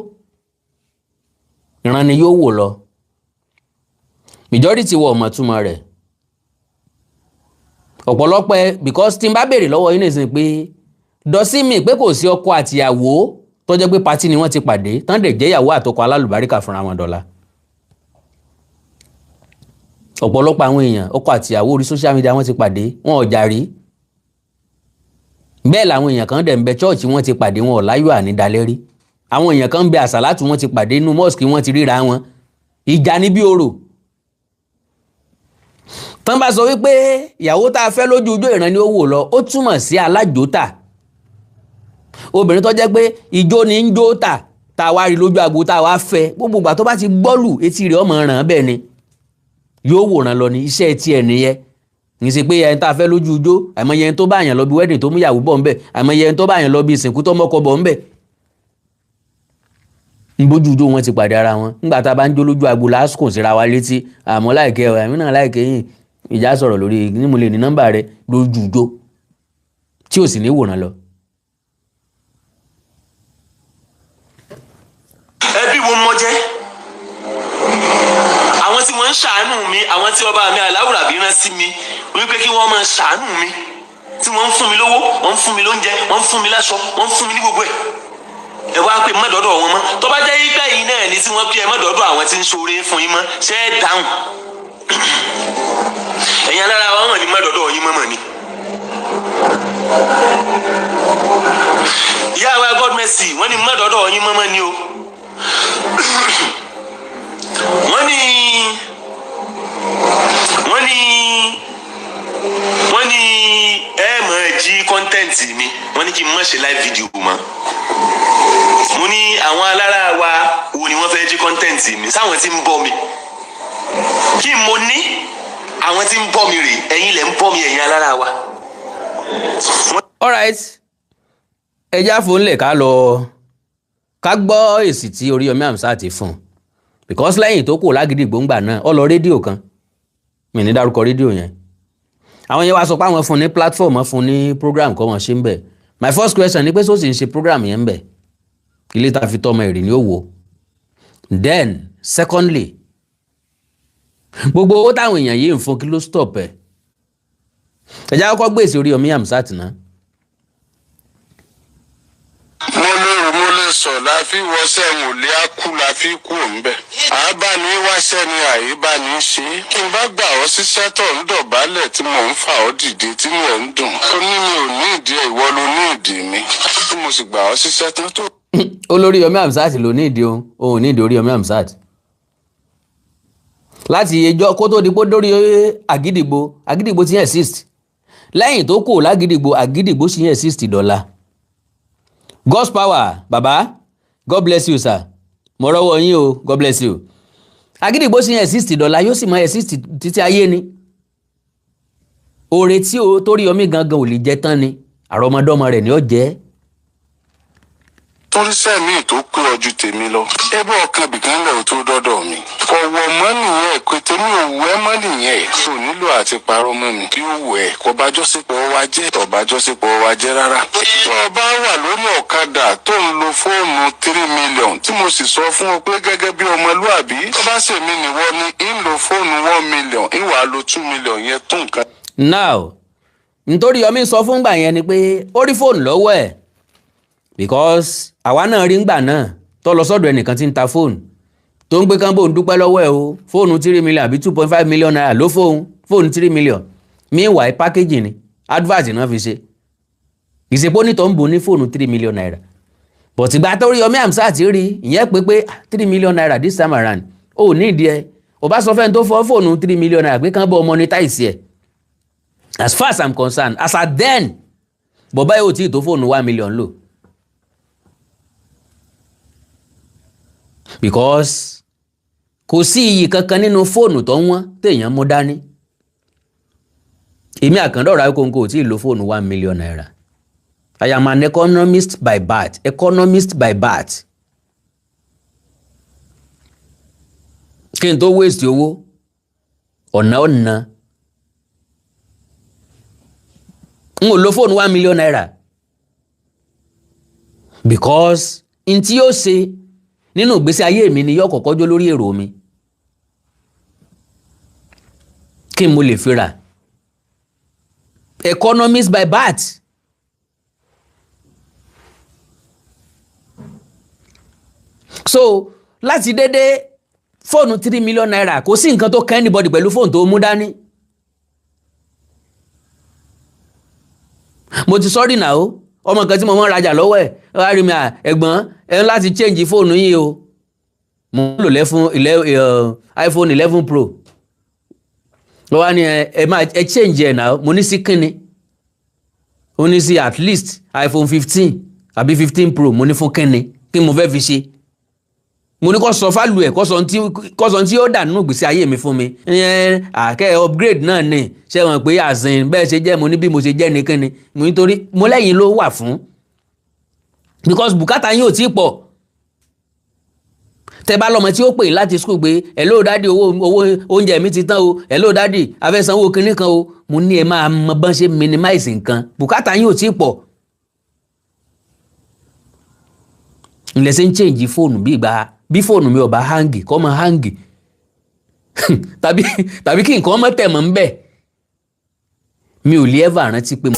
ìran ni yóò wò lọ majority wọ ọmọ túmọ̀ rẹ̀ ọ̀pọ̀lọpọ̀ ẹ because tí n bá béèrè lọ́wọ́ yín nìsín pé dọ́sí mi pé kò sí ọkọ àtìyàwó tó jẹ́ pé patí ni wọ́n ti pàdé tán dẹ̀ jẹ́ ìyàwó àtọkọ alálùbáríkà fúnra wọn dọ́là ọ̀pọ̀lọpọ̀ àwọn èèyàn ọkọ àtìyàwó orí social media wọ́n ti pàdé wọn ò jàrí bẹ́ẹ̀ làwọn èèyàn kan dẹ̀ ń bẹ chọ́ọ̀chì wọ́n ti pàdé wọn ò láyọ̀ ànídàlẹ́rí àwọn èèyàn kan ń bẹ àsàlátù wọ́n ti pàdé inú mosque wọ́n ti ríra wọn ìjà ní bí orò tán bá sọ wípé ìyàwó tá a fẹ́ lójú ijó ìran ni ó wò lọ ó túmọ̀ sí alájòótà obìnrin tó jẹ́ pé ijó ni ń jó tà tá a wá rí lójú agbo tá a wá fẹ́ gbogbo ìgbà tó bá ti gbọ́lù etí rẹ̀ ọmọ ràn bẹ́ẹ̀ ni yóò wòran lọ ní iṣẹ́ tí ẹ̀ nìyẹn ní sí pé ẹni tá a fẹ́ lójú ijó àìmọye ẹni tó bá yàn lọ bí wedding tó mú ìyàwó bọ̀ ńbẹ̀ àìmọye ẹni tó bá yàn lọ bí ìsìnkú tó mọ́kọ bọ̀ ńbẹ̀ ń bójú ijó wọn ti pàdé ara wọn nígbà tá a bá ń jó lójú agbo lásìkò síra wa létí àmọ́ láìkẹ́ ọ̀ àmì náà láìkẹ́ yìí ìjà sọ̀rọ̀ lórí ní mo lè ní nọ́mbà rẹ lójú ijó tí ò sì ní wòran lọ. ẹbí wo mọ jẹ́ àwọn tí wọ́n ń ṣàánú mi àwọn tí ọba mi aláwùrà bí rán sí mi wípé kí wọ́n máa ṣàánú mi tí wọ́n ń fún mi lówó wọ́n ń fún mi lóúnjẹ wọ́n ń fún mi láṣọ wọ́n ń fún mi ní gbogbo ẹ̀ ẹ wá pé mọ́dọ̀dọ̀ wọn mọ́ tó bá jẹ́ yíká yìí náà ní tí wọ́n bí ẹ mọ́dọ̀dọ̀ àwọn tí ń ṣoore fún yín mọ́ ṣe é dáhùn ẹ̀yin alára wa wọ́n ní mọ́dọ̀dọ̀ yín mọ́mọ́ ni. ìyá wa God mercy wọ́n ní mọ́dọ̀dọ̀ yín mọ́mọ́ ni o wọ́n ní ẹ máa jí kọ́ńtẹ́ǹtì mi wọ́n ní kí n má ṣe live video mọ́ mo ní àwọn alára wa wo ni wọ́n fẹ́ jí kọ́ńtẹ́ǹtì mi sáwọn tí ń bọ́ mi kí mo ní àwọn tí ń bọ́ mi rè ẹ̀yin lẹ̀ ń bọ́ mi ẹ̀yin alára wa. alright ẹja fún lè ká gbọ́ èsì tí Oriyomi Hamzat ti fún because lẹ́yìn tó kù l'Agidigbo ńgbà náà ó lọ rédíò kan mi ní dárúkọ rédíò yẹn àwọn yẹn wá sọ pé àwọn fún ní platform fún ní program kọ́ wọn ṣe ń bẹ̀ my first question ni pé sọ sì ń ṣe program yẹn ń bẹ̀ ilé tá a fi tọmọ èrè ni ó wò then secondly gbogbo owó táwọn èèyàn yìí ń fún kí ló stop ẹ̀ ẹ̀já kọ́kọ́ gbé èsì Oriyomi Hamzat náà. mo lè sọ láfi wọṣẹ́ wò lé ákú láfi kú òǹbẹ. àbáni wáṣẹ́ ni àyíbáni ṣe é. kí n bá gbà ọ́ síṣẹ́ tó ń dọ̀bálẹ̀ tí mò ń fà ọ́ dìde tí mò ń dùn. ó ní mi ò ní ìdí ẹ̀ ìwọ ló ní ìdí mi. tí mo sì gbà ọ́ síṣẹ́ tán tó. olórí Oriyomi Hamzat ló ní ìdí òun ní ìdí Oriyomi Hamzat. láti ẹjọ́ kó tó di pé dórí Agidigbo ti exist lẹ́yìn tó kù l'Agidigbo Agidigbo sì exist dọ́là. God's power baba God bless you sir mo rọ́wọ́ yín o God bless you. Agidigbo sì exist dọ́là yóò sì máa exist títí ayé ni oore tí o torí Oriyomi gangan ò lè jẹ tán ni àrọmọdọ́mọ rẹ̀ ni ó jẹ́. torí sẹ́mi tó pé ọjọ́ tèmi lọ ẹbí ọkàn bìkan lẹ̀ ò tó dọ́dọ̀ mi. ọ̀wọ̀ mọ́ nìyẹn pé tèmi ò wù ẹ́ mọ́ nìyẹn kò nílò àti parọ́ mọ́ mi kí ó wù ẹ́ kó bá jọ́sípọ̀ wa jẹ́ tọ̀bá jọ́sípọ̀ wa jẹ́ rárá. tó o bá wà lórí ọ̀kadà tó ń lo fóònù 3 million tí mo sì sọ fún ọ pé gẹ́gẹ́ bí ọmọlúàbí tó bá ṣèmi nìwọ ni ń lo fóònù 1 million ìwà lo 2 million yẹn tó nǹkan. now nítorí Oriyomi sọ fún gbà yẹn ni pé ó rí fóònù lọ́wọ́ ẹ̀ because àwa náà rí ngbà náà tó lọ sọ́dọ̀ ẹnìkan tí ń ta fóònù tó ń gbé kánbó ń dúpẹ́ lọ́wọ́ ẹ̀ o fóònù 3 million àbí 2.5 million naira ló fóònù 3 million meanwhile packaging ni advert náà fi ṣe ìsèpó nítọ̀ ń bò ní fóònù 3 million naira but ìgbà tó Oriyomi Hamzat rí ìyẹn pé 3 million naira this time around ó ní ìdí ẹ ò bá sọ fẹ́ni tó fọ́ fóònù 3 million naira pé kánbó monetize ẹ̀ as far as I'm concerned as at then bọ̀bá yóò tí ì tó fóònù 1 million lò. Because kò sí iyì kankan nínú fóònù tó wọ́n téèyàn mú dání èmi Àkàndọ̀rọ̀ Awikonko ò tí ì lo fóònù 1 million naira. I am an economist by birth. Economist by birth. Kí n tó waste owó ọ̀nà n ò lo fóònù 1 million naira because n tí yóò ṣe nínú ìgbésí ayé mi ni yóò kọ́kọ́ jó lórí èrò mi kí n mo lè fi rà. Economist by birth. So láti dédé fóònù 3 million naira kò sí nǹkan tó kàn anybody pẹ̀lú fóònù tó mú dání. Mo ti sọ́rí náà o ọmọ kan tí mo máa ń rajà lọ́wọ́ ẹ̀ wá rí mi ẹ̀gbọ́n ẹ láti change fóònù yìí o. Mo ń lò iPhone 11 Pro. Ló wá ní ẹ change ẹ̀ náà mo ní sí kínni. Ó ní sí at least iPhone 15 àbí 15 Pro mo ní fún kínni kí mo fẹ́ fi ṣe. Mo ní kó sọ fálù ẹ̀ kó sọ tí ó dà nínú ìgbésí ayé mi fún mi. Àkẹ́ upgrade náà ni ṣé wọn pé àsìn bẹ́ẹ̀ ṣe jẹ́ mo ní bí mo ṣe jẹ́ ní kínni. Mo nítorí mo lẹ́yìn ló wà fún. Because bùkátà yín ò tí pọ̀. Tẹ́ bá lọ́mọ tí ó pè láti school pé hello daddy owó oúnjẹ mi ti tán o hello daddy a fẹ́ sanwó kinní kan o mo ní ẹ máa mọ bọ́n ṣe minimize nǹkan bùkátà yín ò tí pọ̀. Ilẹ̀ ṣe ń change fóònù bí fóònù mi ò bá hangi kọ́ mọ hangi tàbí kí nǹkan mọ́ tẹ̀ mọ́ ń bẹ̀ mi ò lè ever rántí pé